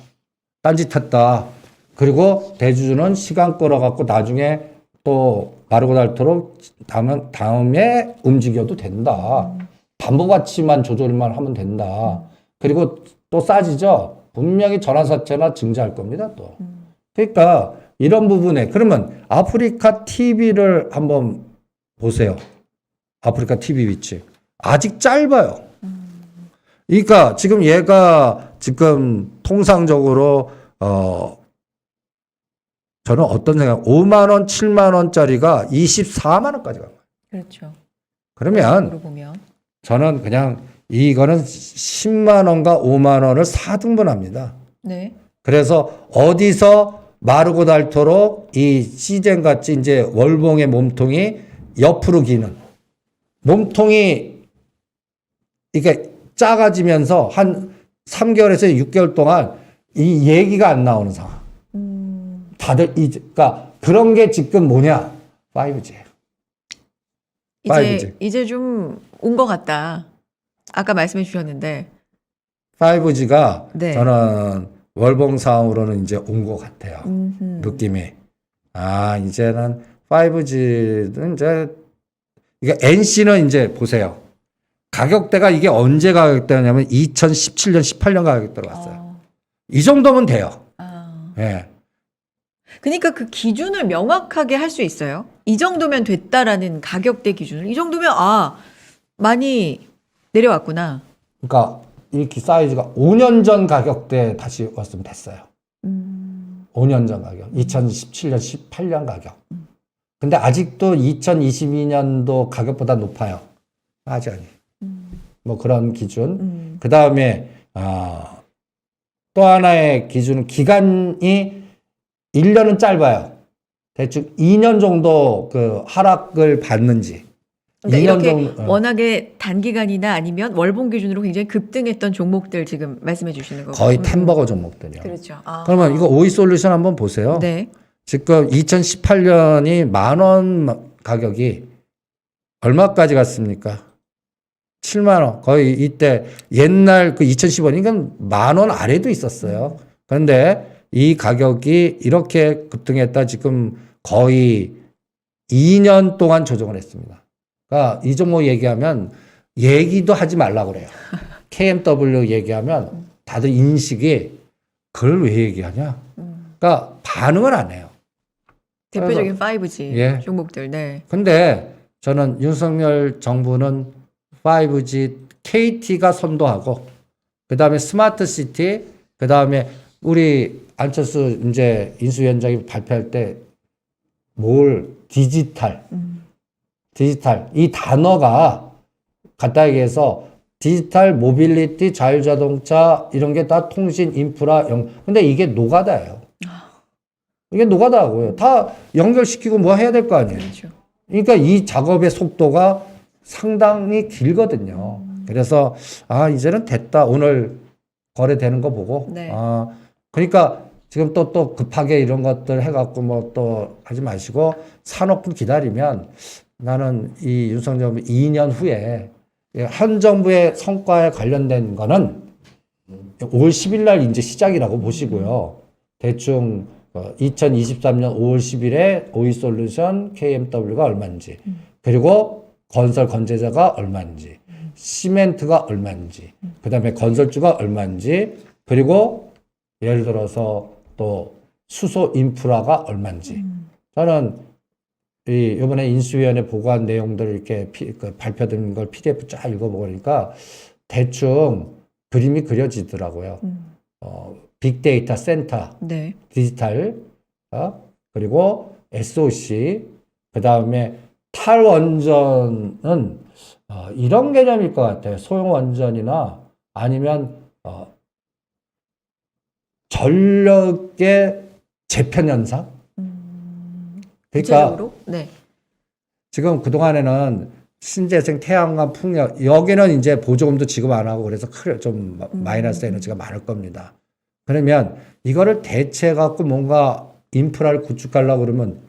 딴짓했다. 그리고 대주주는 시간 끌어갖고 나중에 또 마르고 닳도록 다음에 움직여도 된다. 담보가치만 조절만 하면 된다. 그리고 또 싸지죠. 분명히 전환사채나 증자할 겁니다. 또. 그러니까 이런 부분에 그러면 아프리카 TV를 한번 보세요. 아프리카 TV 위치. 아직 짧아요. 그러니까 지금 얘가 지금 통상적으로 저는 어떤 생각, 5만 원, 7만 원짜리가 24만 원까지 간 거예요. 그렇죠. 그러면 보면. 저는 그냥 이거는 10만 원과 5만 원을 4등분합니다. 네. 그래서 어디서 마르고 닳도록 이 시젠 같이 이제 월봉의 몸통이 옆으로 기는 몸통이 이게 작아지면서 한 3개월에서 6개월 동안 이 얘기가 안 나오는 상황. 다들 그러니까 그런 게 지금 뭐냐? 5G예요. 5G. 이제 좀 온 것 같다. 아까 말씀해 주셨는데. 5G가 네. 저는 월봉상으로는 이제 온 것 같아요. 느낌이. 이제는 5G는 이제 이게 NC는 이제 보세요. 가격대가 이게 언제 가격대냐면 2017년, 18년 가격대로 왔어요. 이 정도면 돼요. 예. 그러니까 그 기준을 명확하게 할 수 있어요. 이 정도면 됐다라는 가격대 기준을. 이 정도면 많이 내려왔구나. 그러니까 이렇게 사이즈가 5년 전 가격대 다시 왔으면 됐어요. 5년 전 가격. 2017년, 18년 가격. 근데 아직도 2022년도 가격보다 높아요. 아직 아니에요. 뭐 그런 기준. 그 다음에 또 하나의 기준은 기간이 1년은 짧아요. 대충 2년 정도 그 하락을 받는지. 그러니까 2년 이렇게 정도. 워낙에 단기간이나 아니면 월봉 기준으로 굉장히 급등했던 종목들 지금 말씀해 주시는 거고. 거의 템버거 종목들이요. 그렇죠. 그러면 이거 오이솔루션 한번 보세요. 네. 지금 2018년이 10,000원 가격이 얼마까지 갔습니까? 7만 원. 거의 이때 옛날 그 2015년 10,000원 아래도 있었어요. 그런데 이 가격이 이렇게 급등했다 지금 거의 2년 동안 조정을 했습니다. 그러니까 이 종목 얘기하면 얘기도 하지 말라고 그래요. KMW 얘기하면 다들 인식이 그걸 왜 얘기하냐? 그러니까 반응을 안 해요. 대표적인 5G 예. 종목들. 네. 근데 저는 윤석열 정부는 5G KT가 선도하고 그다음에 스마트시티 그다음에 우리 안철수 이제 인수위원장이 발표할 때 디지털 이 단어가 갖다 얘기해서 디지털 모빌리티 자율자동차 이런 게 다 통신 인프라 근데 이게 노가다예요. 이게 노가다고요. 다 연결시키고 뭐 해야 될 거 아니에요. 그렇죠. 그러니까 이 작업의 속도가 상당히 길거든요. 그래서 이제는 됐다. 오늘 거래되는 거 보고. 네. 그러니까 지금 또 급하게 이런 것들 해갖고 뭐 또 하지 마시고 사놓고 기다리면 나는 이 윤석열 정부 2년 후에 현 정부의 성과에 관련된 거는 5월 10일 날 이제 시작이라고 보시고요. 대충 2023년 5월 10일에 오이솔루션 KMW가 얼마인지 그리고 건설 건재자가 얼마인지 시멘트가 얼마인지 그다음에 건설주가 얼마인지 그리고 예를 들어서 또 수소 인프라가 얼마인지 저는 이번에 인수위원회 보고한 내용들을 이렇게 발표된 걸 PDF 쫙 읽어보니까 대충 그림이 그려지더라고요. 빅데이터 센터, 네. 디지털, 그리고 SOC, 그 다음에 탈원전은 이런 개념일 것 같아요. 소형원전이나 아니면 전력의 재편현상? 그러니까 구체적으로? 네. 지금 그동안에는 신재생, 태양광, 풍력 여기는 이제 보조금도 지급 안 하고 그래서 좀 마이너스 에너지가 많을 겁니다. 그러면 이거를 대체해 갖고 뭔가 인프라를 구축하려고 그러면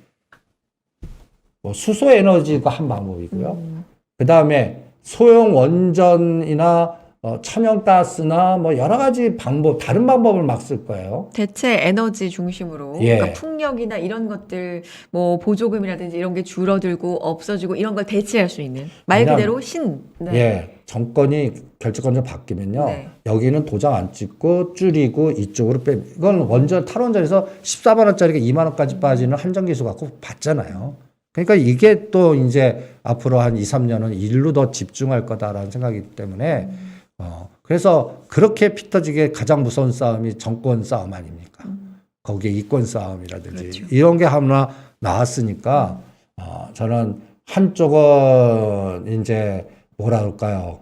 뭐 수소 에너지가 한 방법이고요. 그 다음에 소형 원전이나 천연가스나 뭐 여러 가지 방법, 다른 방법을 막 쓸 거예요. 대체 에너지 중심으로 예. 그러니까 풍력이나 이런 것들 뭐 보조금이라든지 이런 게 줄어들고 없어지고 이런 걸 대체할 수 있는 말 왜냐면- 그대로 신. 네. 예, 정권이 결정권이 바뀌면요. 네. 여기는 도장 안 찍고 줄이고 이쪽으로 빼. 이건 원전 탈원전에서 14만 원짜리가 2만 원까지 빠지는 한정 기수 갖고 봤잖아요. 그러니까 이게 또 이제 앞으로 한 2, 3년은 일로 더 집중할 거다라는 생각이기 때문에 그래서 그렇게 피 터지게 가장 무서운 싸움이 정권 싸움 아닙니까? 거기에 이권 싸움이라든지 그렇죠. 이런 게 하나 나왔으니까 저는 한쪽은 이제 뭐라 그럴까요?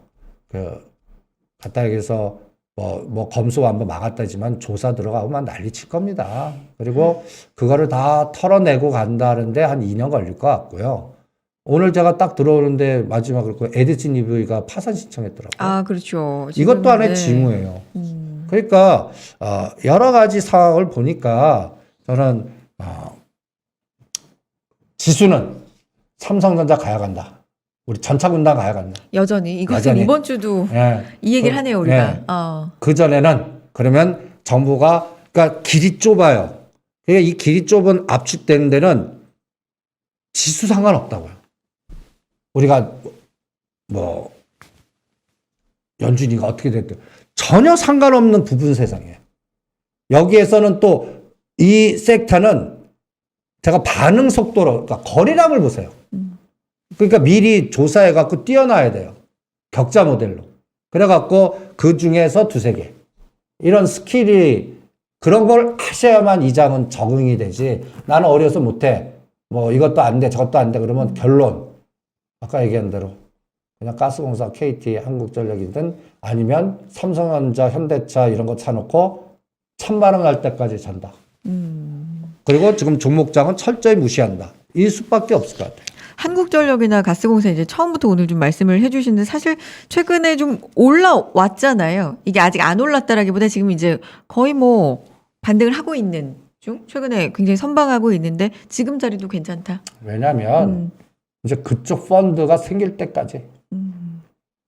갖다 얘기해서 뭐 검수 한번 막았다지만 조사 들어가면 난리 칠 겁니다. 그리고 그거를 다 털어내고 간다는데 한 2년 걸릴 것 같고요. 오늘 제가 딱 들어오는데 마지막으로 그 에디슨 EV가 파산 신청했더라고요. 아, 그렇죠. 이것도 하나의 네. 징후예요. 그러니까 여러 가지 상황을 보니까 저는 지수는 삼성전자 가야 간다. 우리 전차군단 가야 간다. 여전히 이것은 여전히. 이번 주도 예. 이 얘기를 하네요, 우리가. 예. 어. 그 전에는 그러면 정부가 그러니까 길이 좁아요. 그러니까 이 길이 좁은 압축되는 데는 지수 상관없다고요. 우리가 뭐 연준이가 어떻게 됐든 전혀 상관없는 부분 세상이에요. 여기에서는 또 이 섹터는 제가 반응 속도로 그러니까 거리량을 보세요. 그러니까 미리 조사해 갖고 띄워놔야 돼요. 격자 모델로. 그래 갖고 그 중에서 두세 개. 이런 스킬이 그런 걸 하셔야만 이 장은 적응이 되지. 나는 어려서 못해. 뭐 이것도 안 돼, 저것도 안 돼. 그러면 결론. 아까 얘기한 대로 그냥 가스공사, KT, 한국전력이든 아니면 삼성전자, 현대차 이런 거 사놓고 1,000만 원 날 때까지 잔다. 그리고 지금 종목장은 철저히 무시한다. 이 수밖에 없을 것 같아요. 한국전력이나 가스공사 이제 처음부터 오늘 좀 말씀을 해주시는데 사실 최근에 좀 올라왔잖아요. 이게 아직 안 올랐다라기보다 지금 이제 거의 뭐 반등을 하고 있는 중 최근에 굉장히 선방하고 있는데 지금 자리도 괜찮다. 왜냐하면 이제 그쪽 펀드가 생길 때까지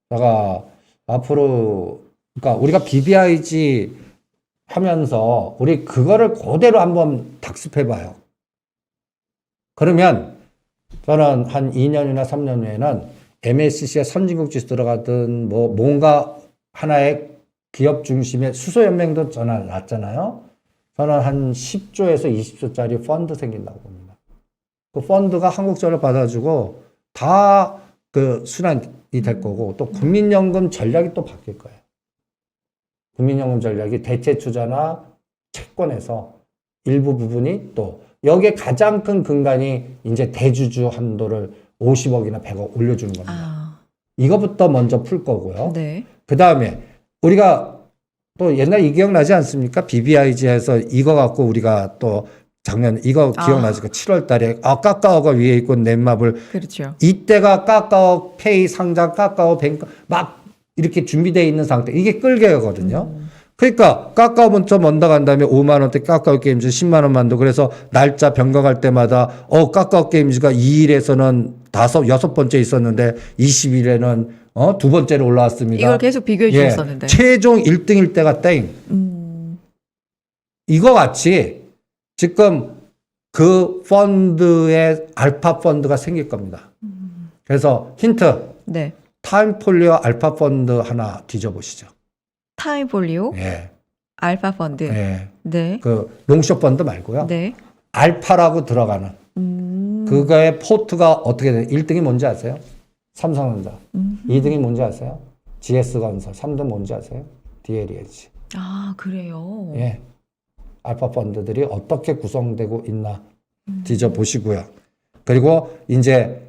제가 앞으로 그러니까 우리가 BBIG 하면서 우리 그거를 그대로 한번 답습해봐요. 그러면 저는 한 2년이나 3년 후에는 MSCI에 선진국 지수 들어가든 뭐 뭔가 하나의 기업 중심의 수소연맹도 전화 났잖아요. 저는 한 10조에서 20조짜리 펀드 생긴다고 봅니다. 그 펀드가 한국전을 받아주고 다 그 순환이 될 거고 또 국민연금 전략이 또 바뀔 거예요. 국민연금 전략이 대체 투자나 채권에서 일부 부분이 또 여기에 가장 큰 근간이 이제 대주주 한도를 50억이나 100억 올려주는 겁니다. 아, 이거부터 먼저 풀 거고요. 네. 그 다음에 우리가 또 옛날 이 기억나지 않습니까? BBIG에서 이거 갖고 우리가 또 작년 이거 기억나죠? 7월 달에 카카오가 위에 있고 넷마블 그렇죠. 이때가 카카오 페이 상장, 카카오 뱅크 막 이렇게 준비되어 있는 상태. 이게 끌개거든요. 그러니까 카카오 먼저 먼저 간 다음에 5만 원대 카카오 게임즈 10만 원 만들고 그래서 날짜 변경할 때마다 카카오 게임즈가 2일에서는 6번째 있었는데 20일에는 두 번째로 올라왔습니다. 이걸 계속 비교해 주셨었는데. 최종 1등일 때가 땡. 이거 같이 지금 그 펀드의 알파 펀드가 생길 겁니다. 그래서 힌트. 네. 타임폴리오 알파 펀드 하나 뒤져보시죠. 타임폴리오, 예. 알파 펀드. 예. 네. 그 롱숏 펀드 말고요. 네. 알파라고 들어가는 그거의 포트가 어떻게 돼요? 1등이 뭔지 아세요? 삼성전자. 2등이 뭔지 아세요? GS건설. 3등 뭔지 아세요? DLEH. 아, 그래요. 예. 알파 펀드들이 어떻게 구성되고 있나 뒤져보시고요. 그리고 이제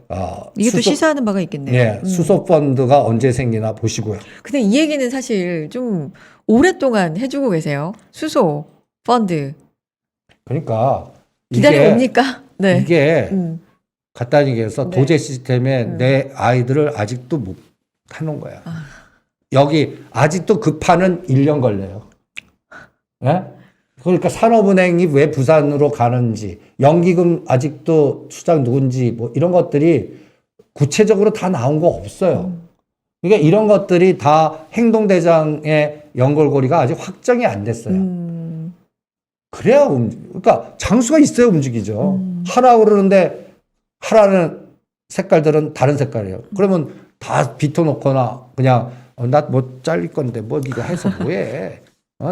이게 또 시사하는 바가 있겠네요. 예, 수소 펀드가 언제 생기나 보시고요. 근데 이 얘기는 사실 좀 오랫동안 해주고 계세요. 수소, 펀드. 그러니까 기다려 옵니까? 네. 이게 간단히 얘기해서 네. 도제 시스템에 내 아이들을 아직도 못 해놓은 거야. 여기 아직도 급하는 1년 걸려요. 예? 그러니까 산업은행이 왜 부산으로 가는지, 연기금 아직도 수장 누군지, 뭐 이런 것들이 구체적으로 다 나온 거 없어요. 그러니까 이런 것들이 다 행동대장의 연결고리가 아직 확정이 안 됐어요. 그래야 그러니까 장수가 있어야 움직이죠. 하라고 그러는데 하라는 색깔들은 다른 색깔이에요. 그러면 다 비춰놓거나 그냥 나 뭐 잘릴 건데 뭐 네가 해서 뭐해.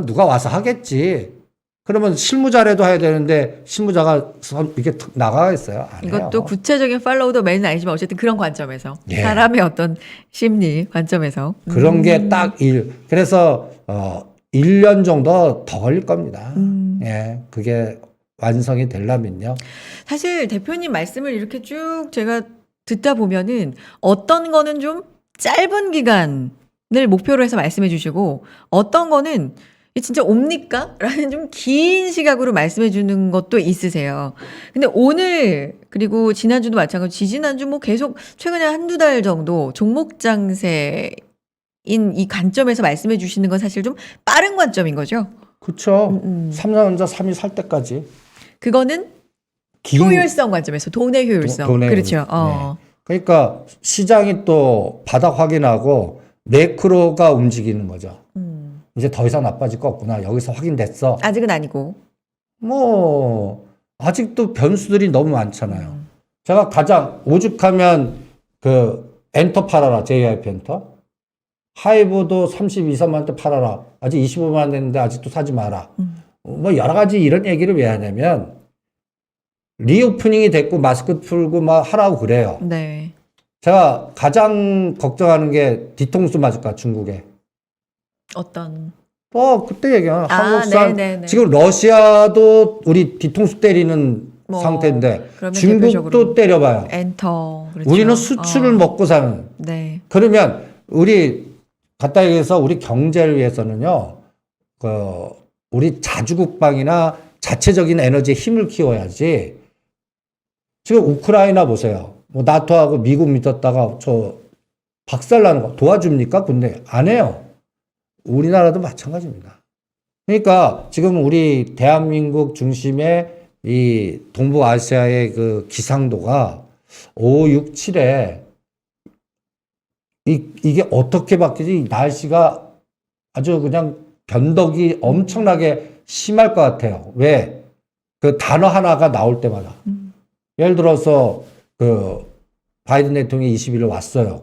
누가 와서 하겠지. 그러면 실무자라도 해야 되는데 실무자가 이렇게 나가겠어요? 안 해요. 이것도 구체적인 팔로우도 매는 아니지만 어쨌든 그런 관점에서 예. 사람의 어떤 심리 관점에서 그런 게 딱 그래서 1년 정도 더 걸릴 겁니다. 예, 그게 완성이 되려면요. 사실 대표님 말씀을 이렇게 쭉 제가 듣다 보면은 어떤 거는 좀 짧은 기간을 목표로 해서 말씀해 주시고 어떤 거는 이 진짜 옵니까? 라는 좀 긴 시각으로 말씀해 주는 것도 있으세요. 근데 오늘 그리고 지난주도 마찬가지로 지지난주 뭐 계속 최근에 한두 달 정도 종목 장세인 이 관점에서 말씀해 주시는 건 사실 좀 빠른 관점인 거죠. 그렇죠. 삼성전자 3위 살 때까지. 그거는 효율성 관점에서 돈의 효율성. 돈의 그렇죠. 효율성. 그러니까 시장이 또 바닥 확인하고 매크로가 움직이는 거죠. 이제 더 이상 나빠질 거 없구나. 여기서 확인됐어. 아직은 아니고. 뭐 아직도 변수들이 너무 많잖아요. 제가 가장 오죽하면 그 엔터 팔아라. JYP 엔터. 하이브도 32, 3만 대 팔아라. 아직 25만 됐는데 아직도 사지 마라. 뭐 여러 가지 이런 얘기를 왜 하냐면 리오프닝이 됐고 마스크 풀고 막 하라고 그래요. 네. 제가 가장 걱정하는 게 뒤통수 맞을까 중국에. 어떤 그때 얘기한 한국산 네네네. 지금 러시아도 우리 뒤통수 때리는 뭐, 상태인데 그러면 중국도 대표적으로 때려봐요. 엔터. 그렇죠. 우리는 수출을 먹고 사는. 네. 그러면 우리 갖다 얘기해서 우리 경제를 위해서는요. 우리 자주국방이나 자체적인 에너지에 힘을 키워야지. 지금 우크라이나 보세요. 뭐 나토하고 미국 믿었다가 저 박살나는 거 도와줍니까? 근데 안 해요. 우리나라도 마찬가지입니다. 그러니까 지금 우리 대한민국 중심의 이 동북아시아의 그 기상도가 5, 6, 7에 이게 어떻게 바뀌지? 날씨가 아주 그냥 변덕이 엄청나게 심할 것 같아요. 왜? 그 단어 하나가 나올 때마다. 예를 들어서 그 바이든 대통령이 20일에 왔어요.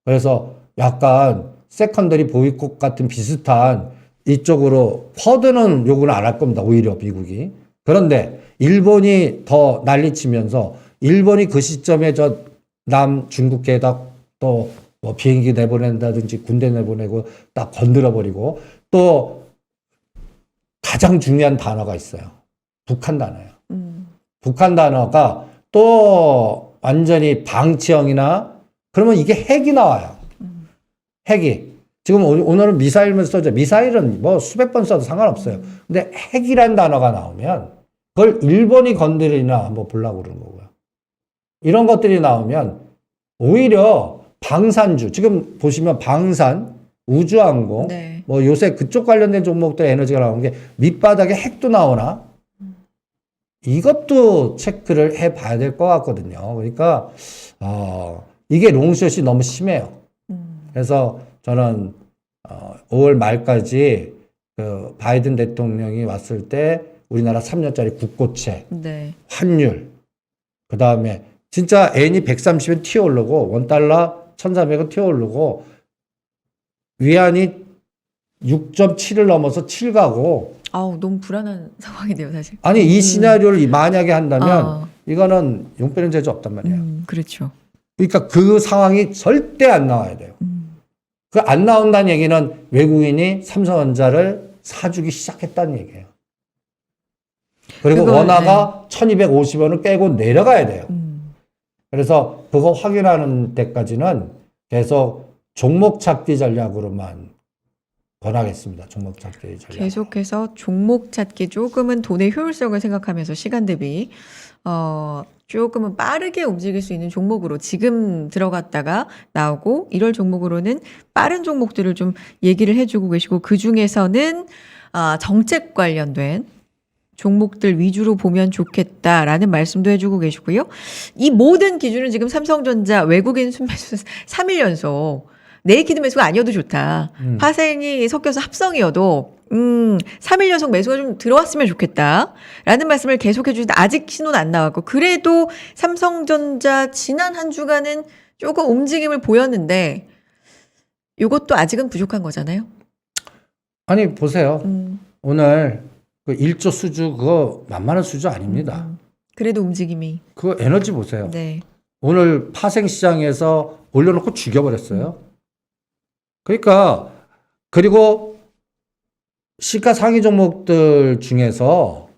그래서 약간 세컨더리 보이콧 같은 비슷한 이쪽으로 퍼드는 요구는 안 할 겁니다. 오히려 미국이. 그런데 일본이 더 난리치면서 일본이 그 시점에 저 중국계에다 또 뭐 비행기 내보낸다든지 군대 내보내고 딱 건드려버리고 또 가장 중요한 단어가 있어요. 북한 단어예요. 북한 단어가 또 완전히 방치형이나 그러면 이게 핵이 나와요. 핵이. 지금 오늘은 미사일만 써죠. 미사일은 뭐 수백 번 써도 상관없어요. 근데 핵이란 단어가 나오면 그걸 일본이 건드리나 한번 보려고 그러는 거고요. 이런 것들이 나오면 오히려 방산주, 지금 보시면 방산, 우주항공, 네. 뭐 요새 그쪽 관련된 종목들 에너지가 나오는 게 밑바닥에 핵도 나오나? 이것도 체크를 해 봐야 될 것 같거든요. 그러니까, 이게 롱숏이 너무 심해요. 그래서 저는 5월 말까지 그 바이든 대통령이 왔을 때 우리나라 3년짜리 국고채, 네. 환율, 그 다음에 진짜 N이 130엔 튀어오르고 원달러 1,300원 튀어오르고 위안이 6.7을 넘어서 7 가고 아우 너무 불안한 상황이네요 사실. 아니 이 시나리오를 만약에 한다면 이거는 용 빼는 재주 없단 말이에요. 그렇죠. 그러니까 그 상황이 절대 안 나와야 돼요. 그 안 나온다는 얘기는 외국인이 삼성전자를 사주기 시작했다는 얘기예요. 그리고 원화가 1250원을 깨고 내려가야 돼요. 그래서 그거 확인하는 데까지는 계속 종목 찾기 전략으로만 권하겠습니다. 종목 찾기 전략. 계속해서 종목 찾기 조금은 돈의 효율성을 생각하면서 시간 대비 조금은 빠르게 움직일 수 있는 종목으로 지금 들어갔다가 나오고 이럴 종목으로는 빠른 종목들을 좀 얘기를 해주고 계시고 그중에서는 정책 관련된 종목들 위주로 보면 좋겠다라는 말씀도 해주고 계시고요. 이 모든 기준은 지금 삼성전자 외국인 순매수 3일 연속 네이키드 매수가 아니어도 좋다. 파생이 섞여서 합성이어도 3일 연속 매수가 좀 들어왔으면 좋겠다. 라는 말씀을 계속해 주시는데 아직 신호는 안 나왔고 그래도 삼성전자 지난 한 주간은 조금 움직임을 보였는데 이것도 아직은 부족한 거잖아요. 아니 보세요. 오늘 그 1조 수주 그거 만만한 수주 아닙니다. 그래도 움직임이. 그 에너지 보세요. 네. 오늘 파생 시장에서 올려놓고 죽여버렸어요. 그러니까 그리고 시가 상위 종목들 중에서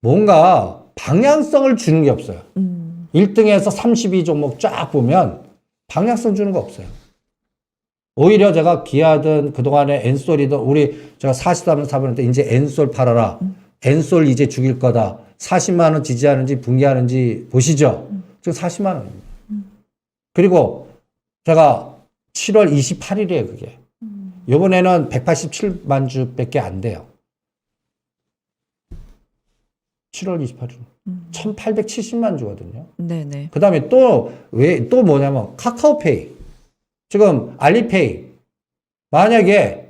뭔가 방향성을 주는 게 없어요. 1등에서 32 종목 쫙 보면 방향성 주는 거 없어요. 오히려 제가 기아든 그동안에 엔솔이든 제가 43원 사보는데 이제 엔솔 팔아라. 엔솔 이제 죽일 거다. 40만 원 지지하는지 붕괴하는지 보시죠. 지금 40만 원입니다. 그리고 제가 7월 28일이에요, 그게. 요번에는 187만 주밖에 안 돼요. 7월 28일. 1870만 주거든요. 네네. 그 다음에 또 뭐냐면 카카오페이. 지금 알리페이. 만약에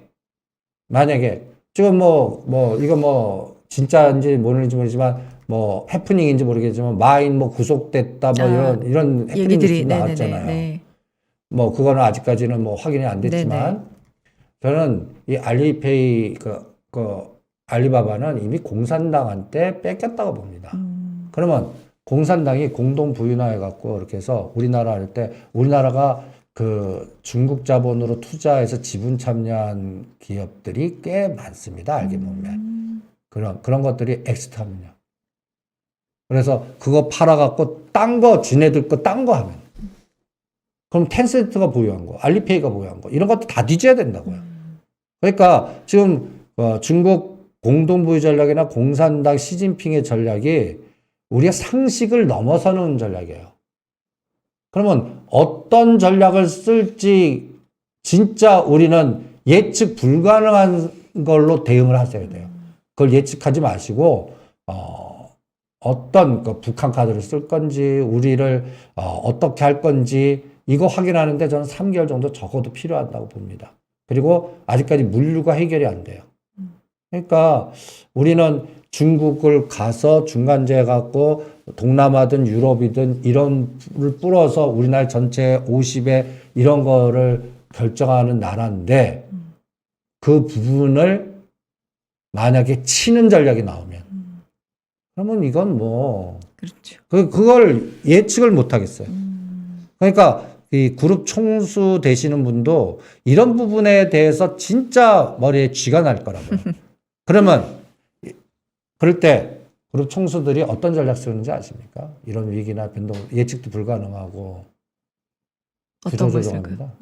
지금 이거 진짜인지 모르지만 해프닝인지 모르겠지만 마인 구속됐다 이런 해프닝 뉴스 나왔잖아요. 네. 그거는 아직까지는 확인이 안 됐지만 네네. 저는 이 알리페이 알리바바는 이미 공산당한테 뺏겼다고 봅니다. 그러면 공산당이 공동 부인화해 갖고 이렇게 해서 우리나라 할 때 우리나라가 그 중국 자본으로 투자해서 지분 참여한 기업들이 꽤 많습니다. 알게 보면 그런 것들이 엑스트하면요. 그래서 그거 팔아 갖고 딴 거 지네들 거 딴 거 하면 그럼 텐센트가 보유한 거, 알리페이가 보유한 거 이런 것도 다 뒤져야 된다고요. 그러니까 지금 중국 공동부유 전략이나 공산당 시진핑의 전략이 우리가 상식을 넘어서는 전략이에요. 그러면 어떤 전략을 쓸지 진짜 우리는 예측 불가능한 걸로 대응을 하셔야 돼요. 그걸 예측하지 마시고 어떤 북한 카드를 쓸 건지 우리를 어떻게 할 건지 이거 확인하는데 저는 3개월 정도 적어도 필요하다고 봅니다. 그리고 아직까지 물류가 해결이 안 돼요. 그러니까 우리는 중국을 가서 중간재 갖고 동남아든 유럽이든 이런 를 뿌려서 우리나라 전체 50에 이런 거를 결정하는 나라인데 그 부분을 만약에 치는 전략이 나오면 그러면 이건 그렇죠. 그걸 예측을 못 하겠어요. 그러니까 이 그룹 총수 되시는 분도 이런 부분에 대해서 진짜 머리에 쥐가 날 거라고요. 그러면 그럴 때 그룹 총수들이 어떤 전략 쓰는지 아십니까? 이런 위기나 변동 예측도 불가능하고 어떤 거 구조조정합니다.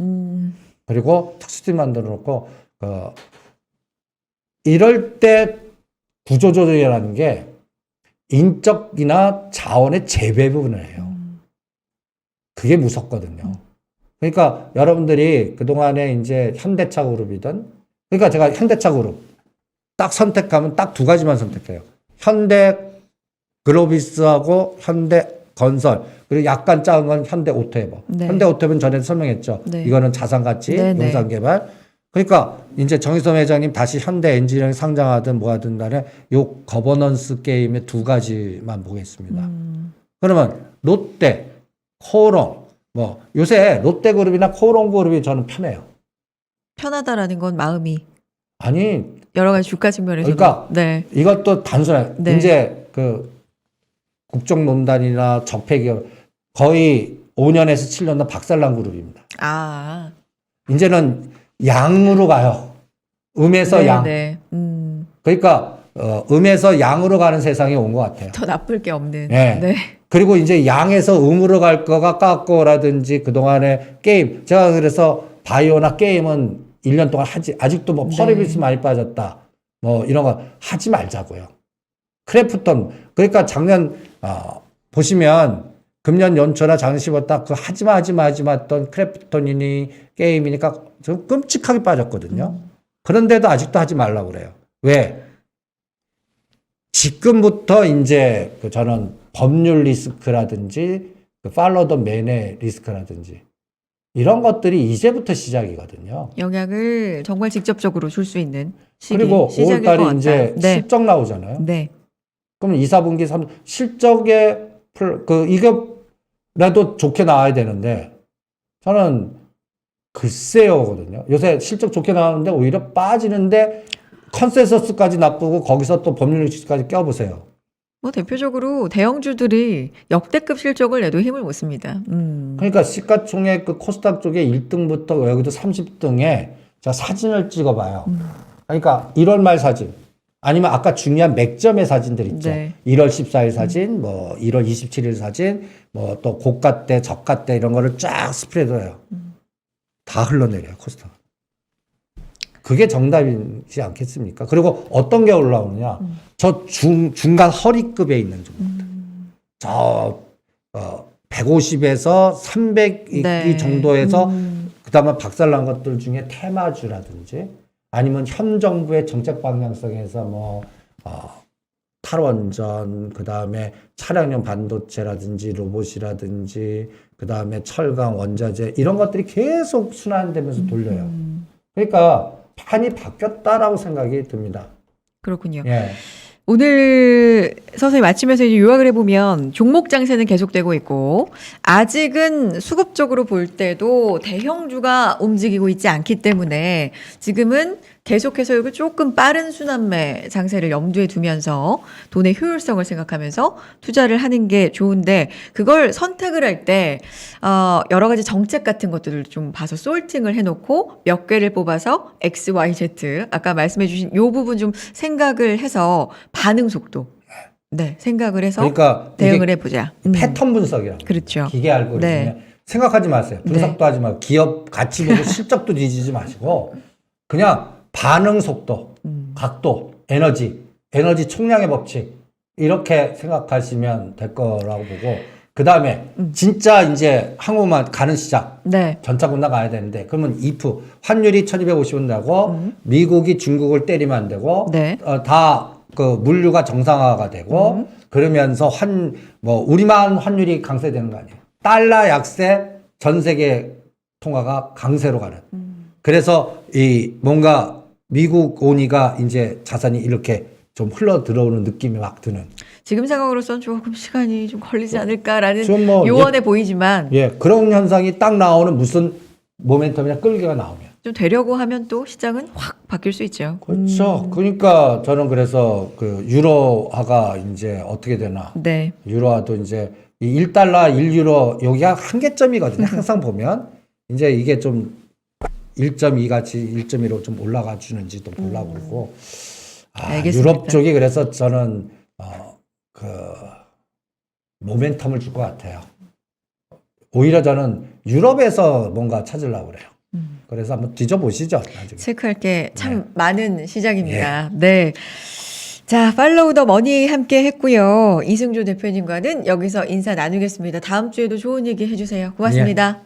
그리고 특수팀 만들어 놓고 이럴 때 구조조정이라는 게 인적이나 자원의 재배 부분을 해요. 그게 무섭거든요. 그러니까 여러분들이 그동안에 이제 현대차 그룹이든 그러니까 제가 현대차 그룹 딱 선택하면 딱 두 가지만 선택해요. 현대 글로비스하고 현대 건설 그리고 약간 작은 건 현대 오토에버. 네. 현대 오토에버는 전에 설명했죠. 네. 이거는 자산 가치, 네네. 용산 개발. 그러니까 이제 정의섬 회장님 다시 현대 엔지니어링 상장하든 뭐 하든 간에 요 거버넌스 게임의 두 가지만 보겠습니다. 그러면 롯데, 코오롱 요새 롯데그룹이나 코오롱그룹이 저는 편해요. 편하다라는 건 마음이 아니 여러 가지 주가 측면에서 그러니까 네. 이것도 단순해. 네. 이제 국정농단이나 적폐기업 거의 5년에서 7년은 박살난 그룹입니다. 이제는 양으로 가요. 음에서 네, 양. 네. 그러니까 음에서 양으로 가는 세상이 온 것 같아요. 더 나쁠 게 없는. 네. 네. 그리고 이제 양에서 음으로 갈 거가 깎고라든지 그동안에 게임. 제가 그래서 바이오나 게임은 1년 동안 아직도 퍼리비스 많이 빠졌다. 이런 거 하지 말자고요. 크래프톤. 그러니까 작년, 보시면 금년 연초나 작년 10월 딱 그 하지마 했던 크래프톤이니 게임이니까 좀 끔찍하게 빠졌거든요. 그런데도 아직도 하지 말라고 그래요. 왜? 지금부터 이제 그 저는 법률 리스크라든지 그 팔로우 더 맨의 리스크라든지 이런 것들이 이제부터 시작이거든요. 영향을 정말 직접적으로 줄 수 있는 시기, 그리고 시작일 것 5월달에 같다. 이제 네. 실적 나오잖아요. 네. 그럼 2, 4분기, 3 실적에 이거라도 좋게 나와야 되는데 저는 글쎄요거든요. 요새 실적 좋게 나오는데 오히려 빠지는데 컨센서스까지 나쁘고 거기서 또 법률 리스크까지 껴보세요. 뭐 대표적으로 대형주들이 역대급 실적을 내도 힘을 못 씁니다. 그러니까 시가총액 그 코스닥 쪽에 1등부터 여기도 30등에 제가 사진을 찍어봐요. 그러니까 1월 말 사진 아니면 아까 중요한 맥점의 사진들 있죠. 네. 1월 14일 사진, 뭐 1월 27일 사진, 뭐 또 고가 때, 저가 때 이런 거를 쫙 스프레드해요. 다 흘러내려요 코스닥. 그게 정답이지 않겠습니까? 그리고 어떤 게 올라오느냐? 저 중간 허리급에 있는 종목들. 저 150에서 300 네. 정도에서 그다음에 박살난 것들 중에 테마주라든지 아니면 현 정부의 정책 방향성에서 뭐 탈원전, 그다음에 차량용 반도체라든지 로봇이라든지 그다음에 철강, 원자재 이런 것들이 계속 순환되면서 돌려요. 그러니까 판이 바뀌었다라고 생각이 듭니다. 그렇군요. 예. 오늘 서서히 마치면서 이제 요약을 해보면 종목 장세는 계속되고 있고 아직은 수급적으로 볼 때도 대형주가 움직이고 있지 않기 때문에 지금은 계속해서 이걸 조금 빠른 순환매 장세를 염두에 두면서 돈의 효율성을 생각하면서 투자를 하는 게 좋은데 그걸 선택을 할 때 여러 가지 정책 같은 것들을 좀 봐서 솔팅을 해놓고 몇 개를 뽑아서 X, Y, Z 아까 말씀해주신 이 부분 좀 생각을 해서 반응 속도 네 생각을 해서 그러니까 대응을 이게 해보자. 패턴 분석이라고. 그렇죠. 기계 알고리즘에 네. 생각하지 마세요. 분석도 하지 말고 기업 가치 보고 실적도 뒤지지 마시고 그냥 반응 속도, 각도, 에너지 총량의 법칙 이렇게 생각하시면 될 거라고 보고 그 다음에 진짜 이제 항우만 가는 시장 네. 전차군 나가야 되는데 그러면 if 환율이 1250원 되고 미국이 중국을 때리면 안 되고 네. 다 그 물류가 정상화가 되고 그러면서 우리만 환율이 강세되는 거 아니에요. 달러 약세 전 세계 통화가 강세로 가는. 그래서 뭔가 미국 원이가 이제 자산이 이렇게 좀 흘러 들어오는 느낌이 막 드는. 지금 상황으로서는 조금 시간이 좀 걸리지 않을까라는 좀 뭐 요원해 보이지만 그런 현상이 딱 나오는 무슨 모멘텀이나 끌기가 나오면. 좀 되려고 하면 또 시장은 확 바뀔 수 있죠. 그렇죠. 그러니까 저는 그래서 그 유로화가 이제 어떻게 되나. 네. 유로화도 이제 이 1달러, 1유로 여기가 한계점이거든요. 항상 보면 이제 이게 좀 1.2 같이 1.1로 좀 올라가 주는지도 보려고 그러고. 알겠습니다. 유럽 쪽이 그래서 저는 그 모멘텀을 줄 것 같아요. 오히려 저는 유럽에서 뭔가 찾으려고 그래요. 그래서 한번 뒤져보시죠. 나중에. 체크할 게 참 많은 시장입니다. 네. 자, 팔로우 더 머니 함께 했고요. 이승조 대표님과는 여기서 인사 나누겠습니다. 다음 주에도 좋은 얘기 해주세요. 고맙습니다.